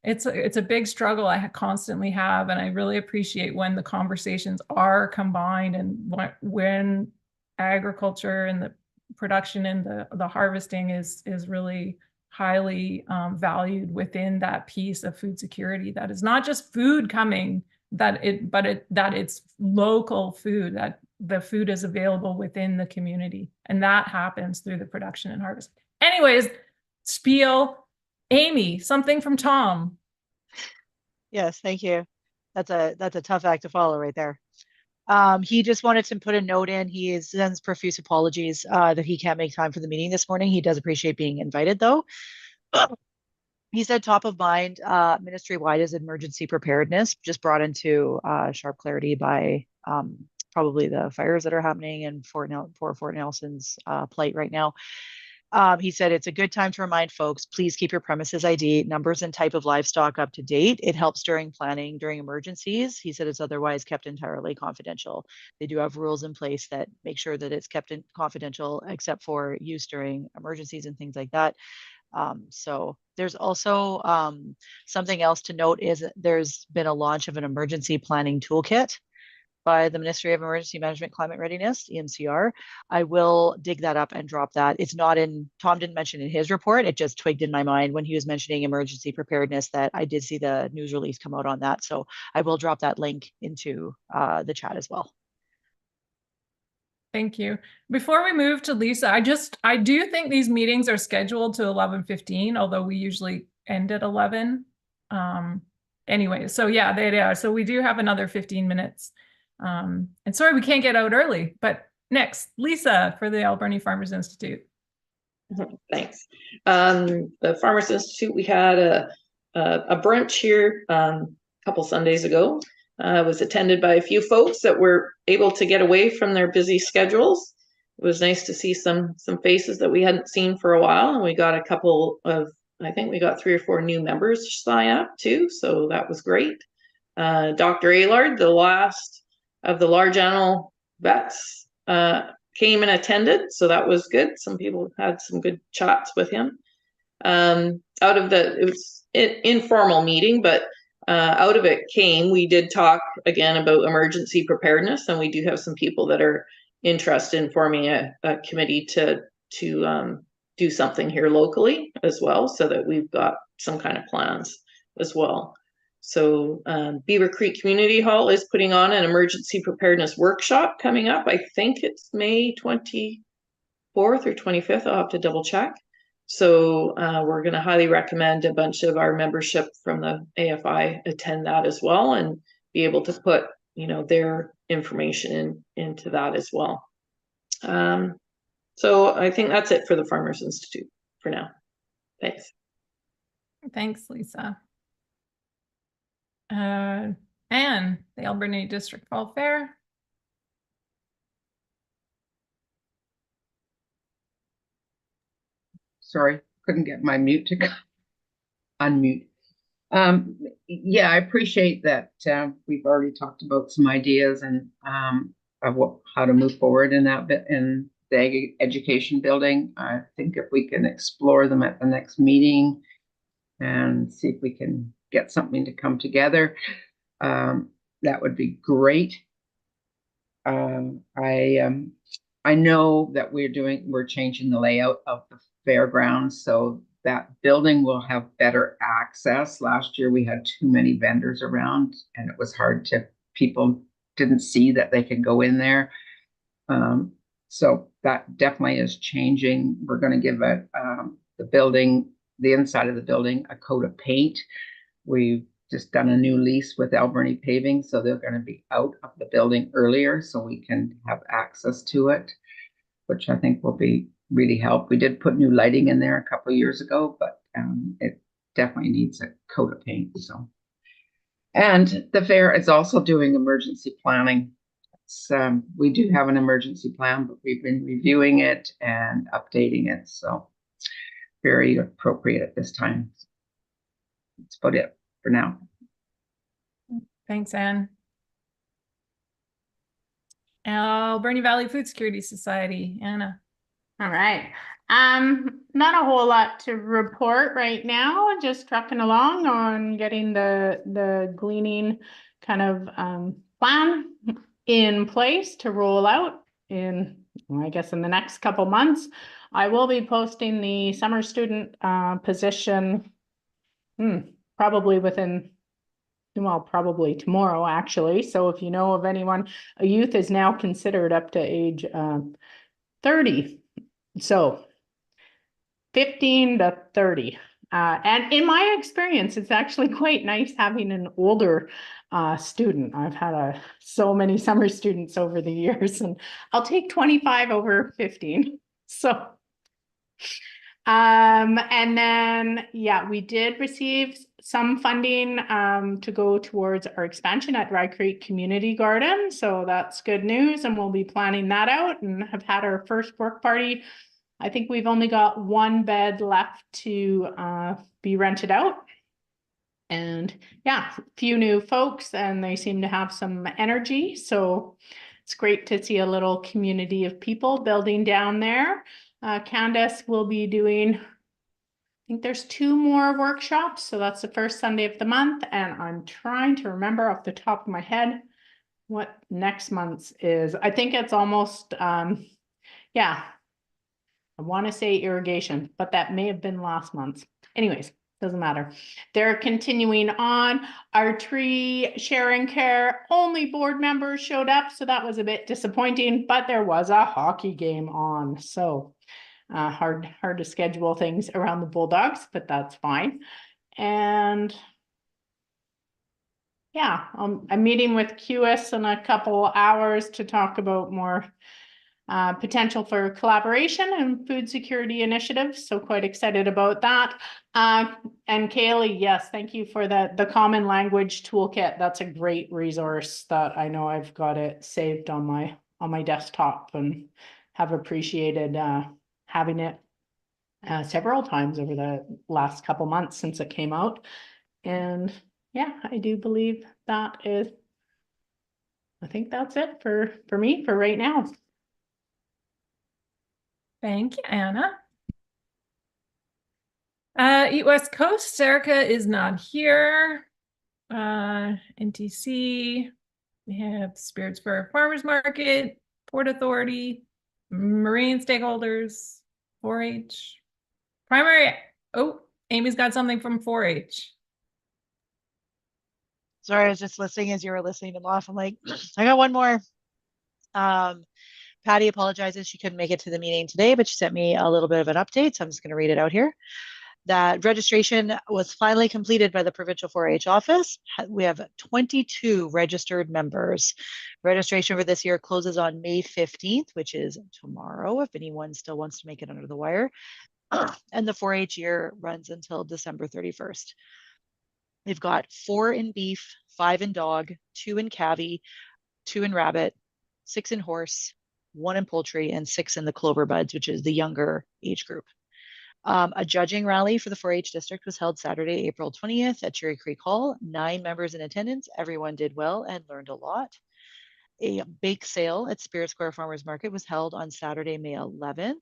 Speaker 1: it's a big struggle I constantly have, and I really appreciate when the conversations are combined, and when agriculture and the production and the harvesting is really highly valued within that piece of food security. That is not just food coming, that it's local food, that the food is available within the community, and that happens through the production and harvest. Anyways, spiel. Amy, something from Tom.
Speaker 5: yes, thank you. That's a tough act to follow right there. He just wanted to put a note in. He sends profuse apologies that he can't make time for the meeting this morning. He does appreciate being invited, though. He said top of mind ministry-wide is emergency preparedness, just brought into sharp clarity by probably the fires that are happening in Fort Nelson's plight right now. He said it's a good time to remind folks, please keep your premises ID, numbers, and type of livestock up to date. It helps during planning during emergencies. He said it's otherwise kept entirely confidential. They do have rules in place that make sure that it's kept confidential, except for use during emergencies and things like that. So there's also something else to note is there's been a launch of an emergency planning toolkit by the Ministry of Emergency Management Climate Readiness, EMCR. I will dig that up and drop that. It's not in, Tom didn't mention in his report, it just twigged in my mind when he was mentioning emergency preparedness that I did see the news release come out on that. So I will drop that link into the chat as well.
Speaker 1: Thank you. Before we move to Lisa, I do think these meetings are scheduled to 11:15, although we usually end at 11. Anyway, so yeah, they are. So we do have another 15 minutes. And sorry, we can't get out early, but next, Lisa for the Alberni Farmers Institute.
Speaker 9: Thanks. The Farmers Institute, we had a brunch here a couple Sundays ago. Was attended by a few folks that were able to get away from their busy schedules. It was nice to see some faces that we hadn't seen for a while, and we got a couple of, I think we got 3 or 4 new members sign up too, so that was great. Dr. Aylard, the last of the large animal vets, came and attended, so that was good. Some people had some good chats with him. It was an informal meeting, but out of it we did talk again about emergency preparedness, and we do have some people that are interested in forming a committee to do something here locally as well, so that we've got some kind of plans as well. So Beaver Creek Community Hall is putting on an emergency preparedness workshop coming up. I think it's May 24th or 25th. I'll have to double check. So we're going to highly recommend a bunch of our membership from the AFI attend that as well, and be able to put, their information into that as well. So I think that's it for the Farmers Institute for now. Thanks.
Speaker 1: Thanks, Lisa. Anne, the Alberni District Fall Fair.
Speaker 6: sorry, couldn't get my mute to unmute. Yeah, I appreciate that. We've already talked about some ideas and of how to move forward in that bit in the education building. I think if we can explore them at the next meeting and see if we can get something to come together, that would be great. I know that we're changing the layout of the fairgrounds so that building will have better access. Last year we had too many vendors around and it was hard people didn't see that they could go in there. So that definitely is changing. We're going to give the inside of the building, a coat of paint. We've just done a new lease with Alberni Paving, so they're going to be out of the building earlier so we can have access to it, which I think will be really help. We did put new lighting in there a couple of years ago, but it definitely needs a coat of paint. So, and the fair is also doing emergency planning. We do have an emergency plan, but we've been reviewing it and updating it, so very appropriate at this time. That's about it for now.
Speaker 1: Thanks, Anne. Alberni Valley Food Security Society, Anna.
Speaker 8: All right. Not a whole lot to report right now, just trucking along on getting the gleaning kind of plan in place to roll out in, I guess, in the next couple months. I will be posting the summer student position probably probably tomorrow, actually. So if you know of anyone, a youth is now considered up to age 30. So 15 to 30. And in my experience, it's actually quite nice having an older student. I've had so many summer students over the years, and I'll take 25 over 15. So, and then, yeah, we did receive some funding to go towards our expansion at Dry Creek Community Garden. So that's good news, and we'll be planning that out and have had our first work party. I think we've only got one bed left to be rented out. And yeah, a few new folks, and they seem to have some energy. So it's great to see a little community of people building down there. Candace will be doing, I think there's 2 more workshops. So that's the first Sunday of the month. And I'm trying to remember off the top of my head what next month's is. I think it's almost, yeah. I want to say irrigation, but that may have been last month. Anyways, doesn't matter. They're continuing on. Our tree sharing care, only board members showed up, so that was a bit disappointing, but there was a hockey game on. So hard to schedule things around the Bulldogs, but that's fine. And yeah, I'm meeting with QS in a couple hours to talk about more potential for collaboration and food security initiatives. So quite excited about that. And Kaylee, yes, thank you for the common language toolkit. That's a great resource that I know I've got it saved on my desktop and have appreciated having it several times over the last couple months since it came out. And yeah, I do believe that is, I think that's it for me for right now.
Speaker 1: Thank you, Anna. Eat West Coast, Erica is not here. NTC, we have Spirits for Farmers Market, Port Authority, Marine stakeholders, 4-H, primary. Oh, Amy's got something from 4-H.
Speaker 5: Sorry, I was just listening as you were listening to Moff. I'm like, I got one more. Patty apologizes she couldn't make it to the meeting today, but she sent me a little bit of an update, so I'm just going to read it out here. That registration was finally completed by the provincial 4-H office. We have 22 registered members. Registration for this year closes on May 15th, which is tomorrow, if anyone still wants to make it under the wire. And the 4-H year runs until December 31st. We've got 4 in beef, 5 in dog, 2 in cavy, 2 in rabbit, 6 in horse, 1 in poultry, and 6 in the clover buds, which is the younger age group. A judging rally for the 4-H district was held Saturday, April 20th at Cherry Creek Hall. 9 members in attendance. Everyone did well and learned a lot. A bake sale at Spirit Square Farmers Market was held on Saturday, May 11th.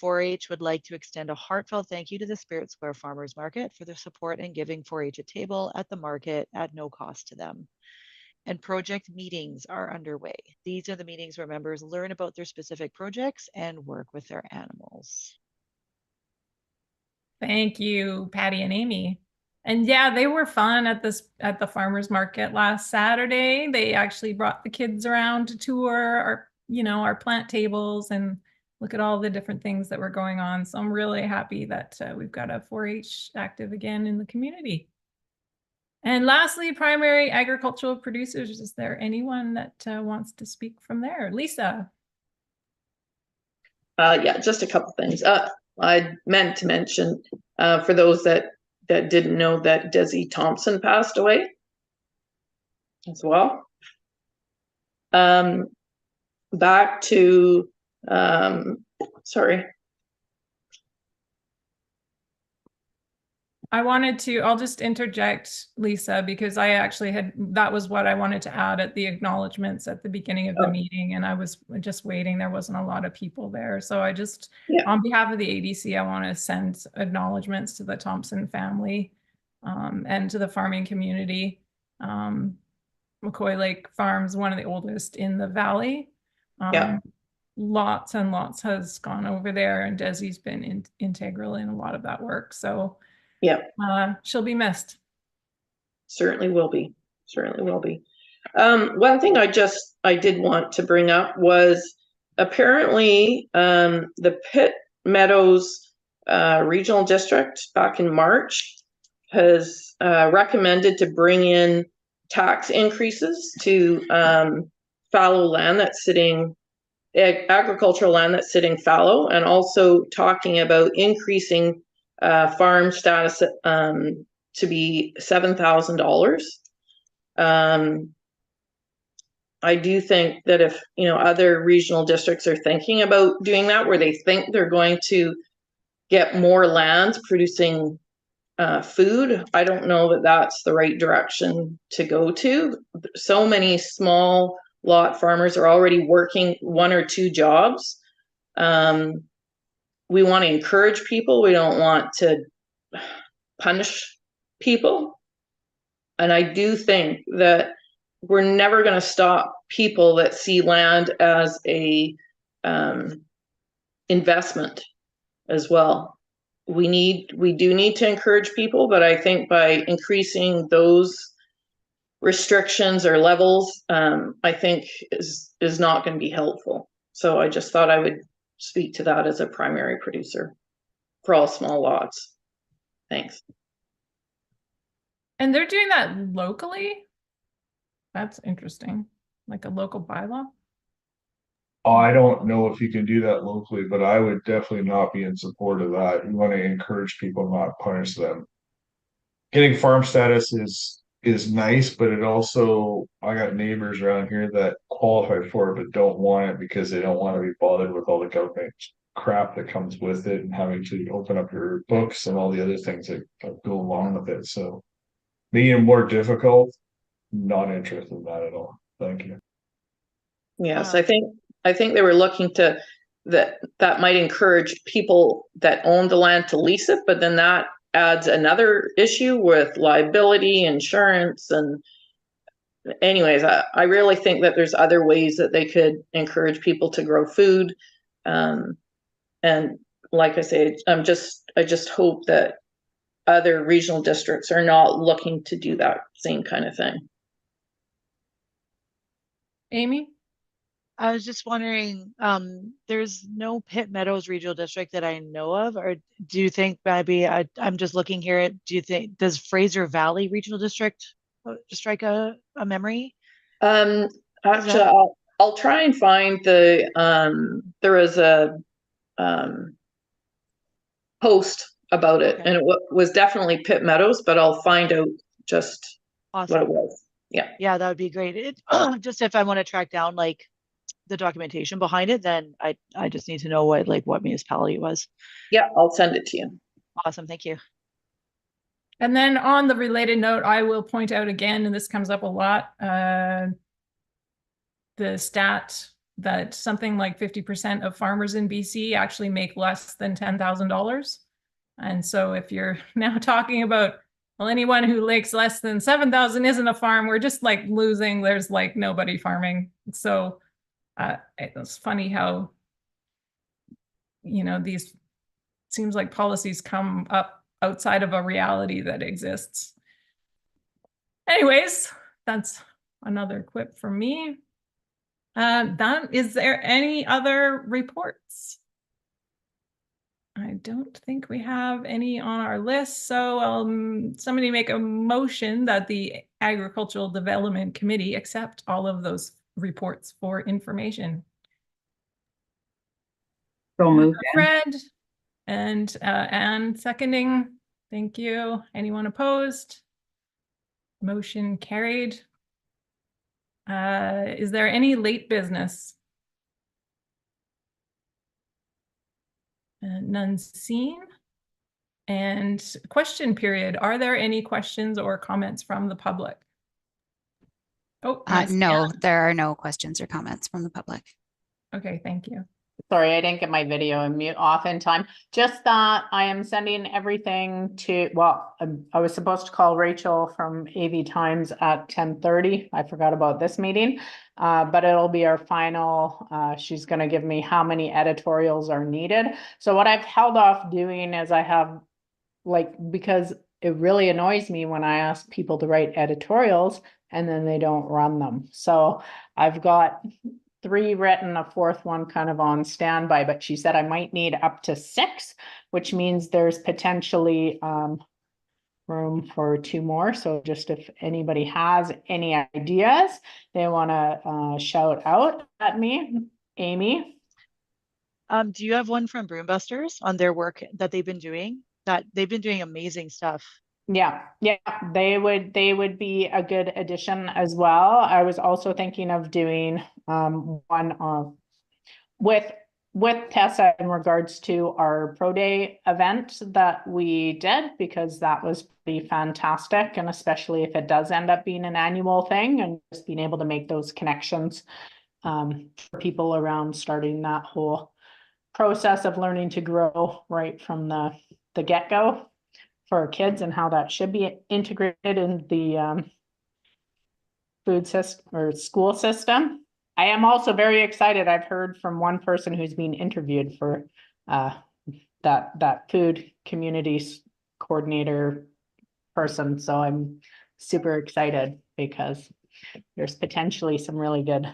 Speaker 5: 4-H would like to extend a heartfelt thank you to the Spirit Square Farmers Market for their support in giving 4-H a table at the market at no cost to them. And project meetings are underway. These are the meetings where members learn about their specific projects and work with their animals.
Speaker 1: Thank you, Patty and Amy. And yeah, they were fun at the farmers market last Saturday. They actually brought the kids around to tour our plant tables and look at all the different things that were going on. So I'm really happy that we've got a 4-H active again in the community. And lastly, primary agricultural producers. Is there anyone that wants to speak from there? Lisa.
Speaker 9: Yeah, just a couple things. I meant to mention for those that didn't know that Desi Thompson passed away as well. Back to sorry.
Speaker 1: I'll just interject, Lisa, because I actually that was what I wanted to add at the acknowledgements at the beginning of the meeting, and I was just waiting. There wasn't a lot of people there. So I just, on behalf of the ADC, I want to send acknowledgements to the Thompson family and to the farming community. McCoy Lake Farms, one of the oldest in the valley. Lots and lots has gone over there, and Desi's been integral in a lot of that work. So she'll be missed.
Speaker 9: Certainly will be. Certainly will be. One thing I did want to bring up was apparently the Pitt Meadows Regional District back in March has recommended to bring in tax increases to fallow land that's sitting, agricultural land that's sitting fallow, and also talking about increasing farm status to be $7,000. I do think that if other regional districts are thinking about doing that, where they think they're going to get more lands producing food, I don't know that that's the right direction to go to. So many small lot farmers are already working 1 or 2 jobs. We want to encourage people. We don't want to punish people. And I do think that we're never going to stop people that see land as a investment as well. We do need to encourage people, but I think by increasing those restrictions or levels, I think is not going to be helpful. So I just thought I would speak to that as a primary producer for all small lots. Thanks.
Speaker 1: And they're doing that locally? That's interesting. Like a local bylaw?
Speaker 4: I don't know if you can do that locally, but I would definitely not be in support of that. You want to encourage people, not punish them. Getting farm status is nice, but it also, I got neighbors around here that qualify for it but don't want it because they don't want to be bothered with all the government crap that comes with it and having to open up your books and all the other things that go along with it. So being more difficult, not interested in that at all. Thank you.
Speaker 9: Yes, I think they were looking to that might encourage people that own the land to lease it, but then that adds another issue with liability, insurance, and anyways, I really think that there's other ways that they could encourage people to grow food. And like I say, I just hope that other regional districts are not looking to do that same kind of thing.
Speaker 1: Amy?
Speaker 5: I was just wondering, there's no Pitt Meadows Regional District that I know of, or do you think maybe I'm just looking here does Fraser Valley Regional District just strike a memory?
Speaker 9: Actually, I'll try and find there was a post about it, and it was definitely Pitt Meadows, but I'll find out just what it was. Yeah,
Speaker 5: that would be great. Just if I want to track down like the documentation behind it, then I just need to know what municipality it was.
Speaker 9: Yeah, I'll send it to you.
Speaker 5: Awesome, thank you.
Speaker 1: And then on the related note, I will point out again, and this comes up a lot, the stat that something like 50% of farmers in BC actually make less than $10,000. And so if you're now talking about, well, anyone who makes less than 7,000 isn't a farm, we're just like losing, there's like nobody farming. So it's funny how, these seems like policies come up outside of a reality that exists. Anyways, that's another quip from me. Is there any other reports? I don't think we have any on our list. So somebody make a motion that the Agricultural Development Committee accept all of those reports for information.
Speaker 6: So moved.
Speaker 1: Fred and Anne seconding. Thank you. Anyone opposed? Motion carried. Is there any late business? None seen. And question period. Are there any questions or comments from the public? Oh,
Speaker 2: no, there are no questions or comments from the public.
Speaker 1: Okay, thank you.
Speaker 8: Sorry, I didn't get my video and mute off in time. Just that I am sending everything to, well, I was supposed to call Rachel from AV Times at 10:30. I forgot about this meeting, but it'll be our final. She's going to give me how many editorials are needed. So what I've held off doing is I have, because it really annoys me when I ask people to write editorials and then they don't run them. So I've got 3 written, a 4th one kind of on standby, but she said I might need up to 6, which means there's potentially room for 2 more. So just if anybody has any ideas, they want to shout out at me. Amy?
Speaker 5: Do you have one from Broombusters on their work that they've been doing? That they've been doing amazing stuff.
Speaker 8: Yeah, they would be a good addition as well. I was also thinking of doing one with Tessa in regards to our Pro Day event that we did, because that was pretty fantastic, and especially if it does end up being an annual thing, and just being able to make those connections for people around starting that whole process of learning to grow right from the get-go for our kids, and how that should be integrated in the food system or school system. I am also very excited. I've heard from one person who's being interviewed for that food communities coordinator person. So I'm super excited because there's potentially some really good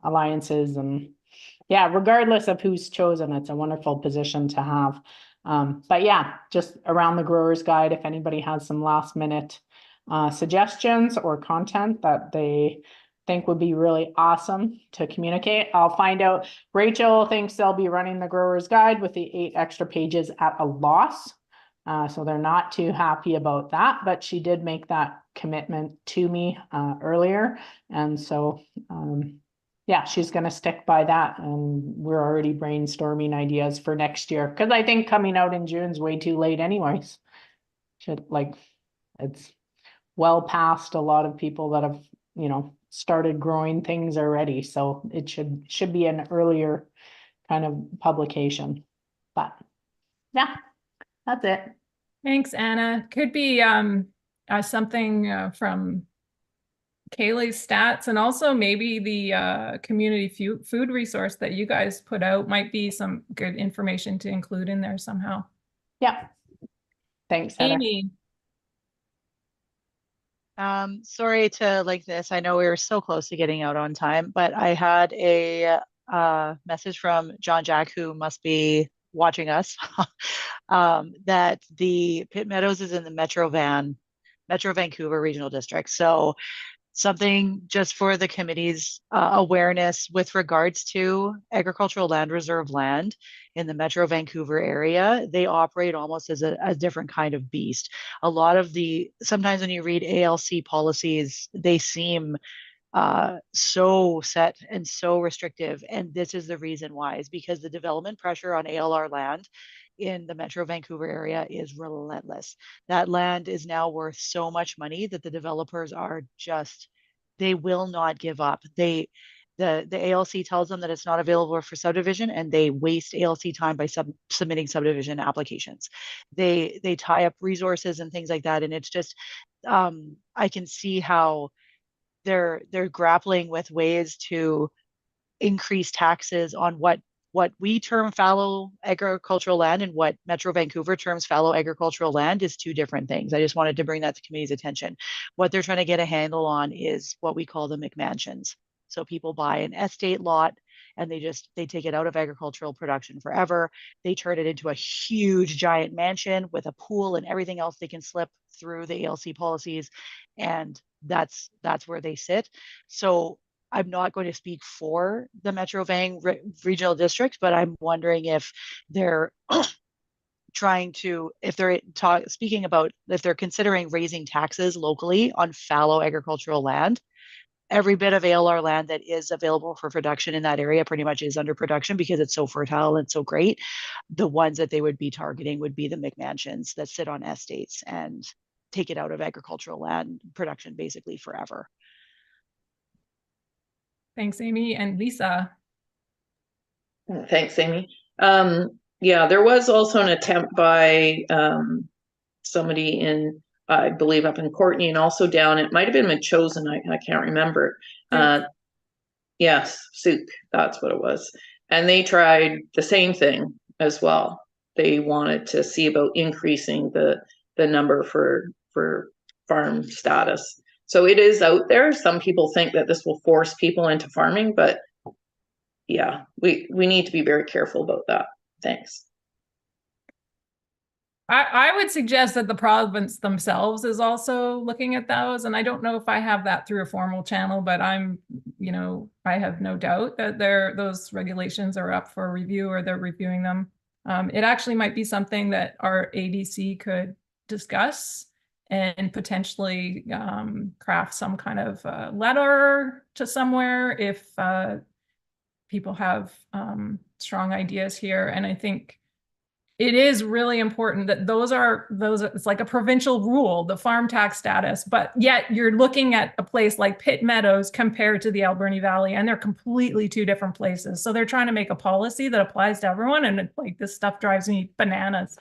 Speaker 8: alliances, and yeah, regardless of who's chosen, it's a wonderful position to have. But yeah, just around the Growers Guide, if anybody has some last minute suggestions or content that they think would be really awesome to communicate, I'll find out. Rachel thinks they'll be running the Growers Guide with the 8 extra pages at a loss. So they're not too happy about that, but she did make that commitment to me earlier. And so yeah, she's going to stick by that, and we're already brainstorming ideas for next year, because I think coming out in June is way too late anyways. It's well past a lot of people that have, started growing things already. So it should be an earlier kind of publication. But yeah, that's it.
Speaker 1: Thanks, Anna. Could be something from Kaylee's stats, and also maybe the community food resource that you guys put out might be some good information to include in there somehow.
Speaker 8: Yeah. Thanks, Heather.
Speaker 1: Amy.
Speaker 5: Sorry to this. I know we were so close to getting out on time, but I had a message from John Jack, who must be watching us, that the Pitt Meadows is in the Metro Vancouver Regional District. So something just for the committee's awareness with regards to agricultural land reserve land in the Metro Vancouver area. They operate almost as a different kind of beast. A lot of sometimes when you read ALC policies, they seem so set and so restrictive. And this is the reason why, is because the development pressure on ALR land in the Metro Vancouver area is relentless. That land is now worth so much money that the developers are just, they will not give up. The ALC tells them that it's not available for subdivision, and they waste ALC time by submitting subdivision applications. They tie up resources and things like that. And it's just, I can see how they're grappling with ways to increase taxes on what we term fallow agricultural land and what Metro Vancouver terms fallow agricultural land is two different things. I just wanted to bring that to committee's attention. What they're trying to get a handle on is what we call the McMansions. So people buy an estate lot and they take it out of agricultural production forever. They turn it into a huge giant mansion with a pool and everything else they can slip through the ALC policies. And that's where they sit. So I'm not going to speak for the Metro Vang regional district, but I'm wondering if they're trying to, if they're speaking about if they're considering raising taxes locally on fallow agricultural land. Every bit of ALR land that is available for production in that area pretty much is under production because it's so fertile and so great. The ones that they would be targeting would be the McMansions that sit on estates and take it out of agricultural land production basically forever.
Speaker 1: Thanks, Amy. And Lisa.
Speaker 9: Thanks, Amy. Yeah, there was also an attempt by somebody in, I believe, up in Courtney and also down, it might have been Machosen, I can't remember. Yes, Souk, that's what it was. And they tried the same thing as well. They wanted to see about increasing the number for farm status. So it is out there. Some people think that this will force people into farming, but yeah, we need to be very careful about that. Thanks.
Speaker 1: I would suggest that the province themselves is also looking at those. And I don't know if I have that through a formal channel, but I have no doubt that those regulations are up for review or they're reviewing them. It actually might be something that our ADC could discuss and potentially craft some kind of letter to somewhere if people have strong ideas here. And I think it is really important that those it's like a provincial rule, the farm tax status, but yet you're looking at a place like Pitt Meadows compared to the Alberni Valley, and they're completely two different places. So they're trying to make a policy that applies to everyone, and it's like, this stuff drives me bananas.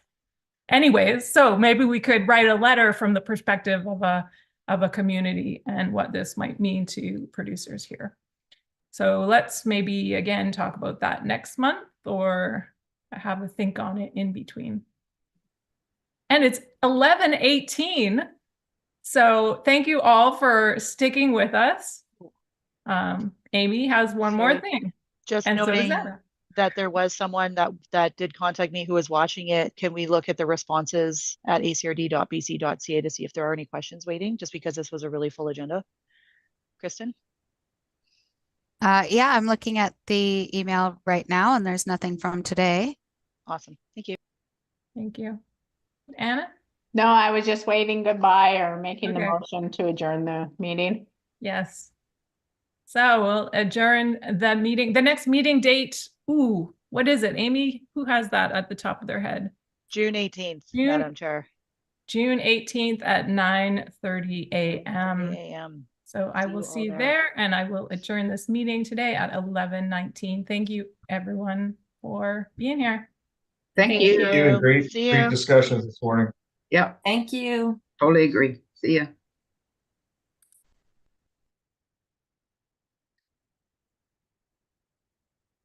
Speaker 1: Anyways, so maybe we could write a letter from the perspective of a community and what this might mean to producers here. So let's maybe again talk about that next month, or have a think on it in between. And it's 11:18. So thank you all for sticking with us. Amy has one more thing.
Speaker 5: Just
Speaker 1: and
Speaker 5: noting
Speaker 1: so
Speaker 5: that there was someone that did contact me who was watching it. Can we look at the responses at acrd.bc.ca to see if there are any questions waiting, just because this was a really full agenda? Kristen?
Speaker 2: Yeah, I'm looking at the email right now and there's nothing from today.
Speaker 5: Awesome. Thank you.
Speaker 1: Thank you. Anna?
Speaker 8: No, I was just waving goodbye or making the
Speaker 1: Okay.
Speaker 8: motion to adjourn the meeting.
Speaker 1: Yes. So we'll adjourn the meeting. The next meeting date, ooh, what is it? Amy, who has that at the top of their head?
Speaker 5: June 18th,
Speaker 1: June-
Speaker 5: Madam Chair.
Speaker 1: June 18th at 9:30 a.m.
Speaker 5: a.m.
Speaker 1: So I
Speaker 5: See
Speaker 1: will
Speaker 5: you all
Speaker 1: see you
Speaker 5: there.
Speaker 1: there, and I will adjourn this meeting today at 11:19. Thank you, everyone, for being here.
Speaker 6: Thank
Speaker 9: Thank
Speaker 6: you.
Speaker 4: You and great
Speaker 5: See ya.
Speaker 4: discussions this morning.
Speaker 6: Yeah,
Speaker 10: Thank you.
Speaker 6: totally agree. See ya.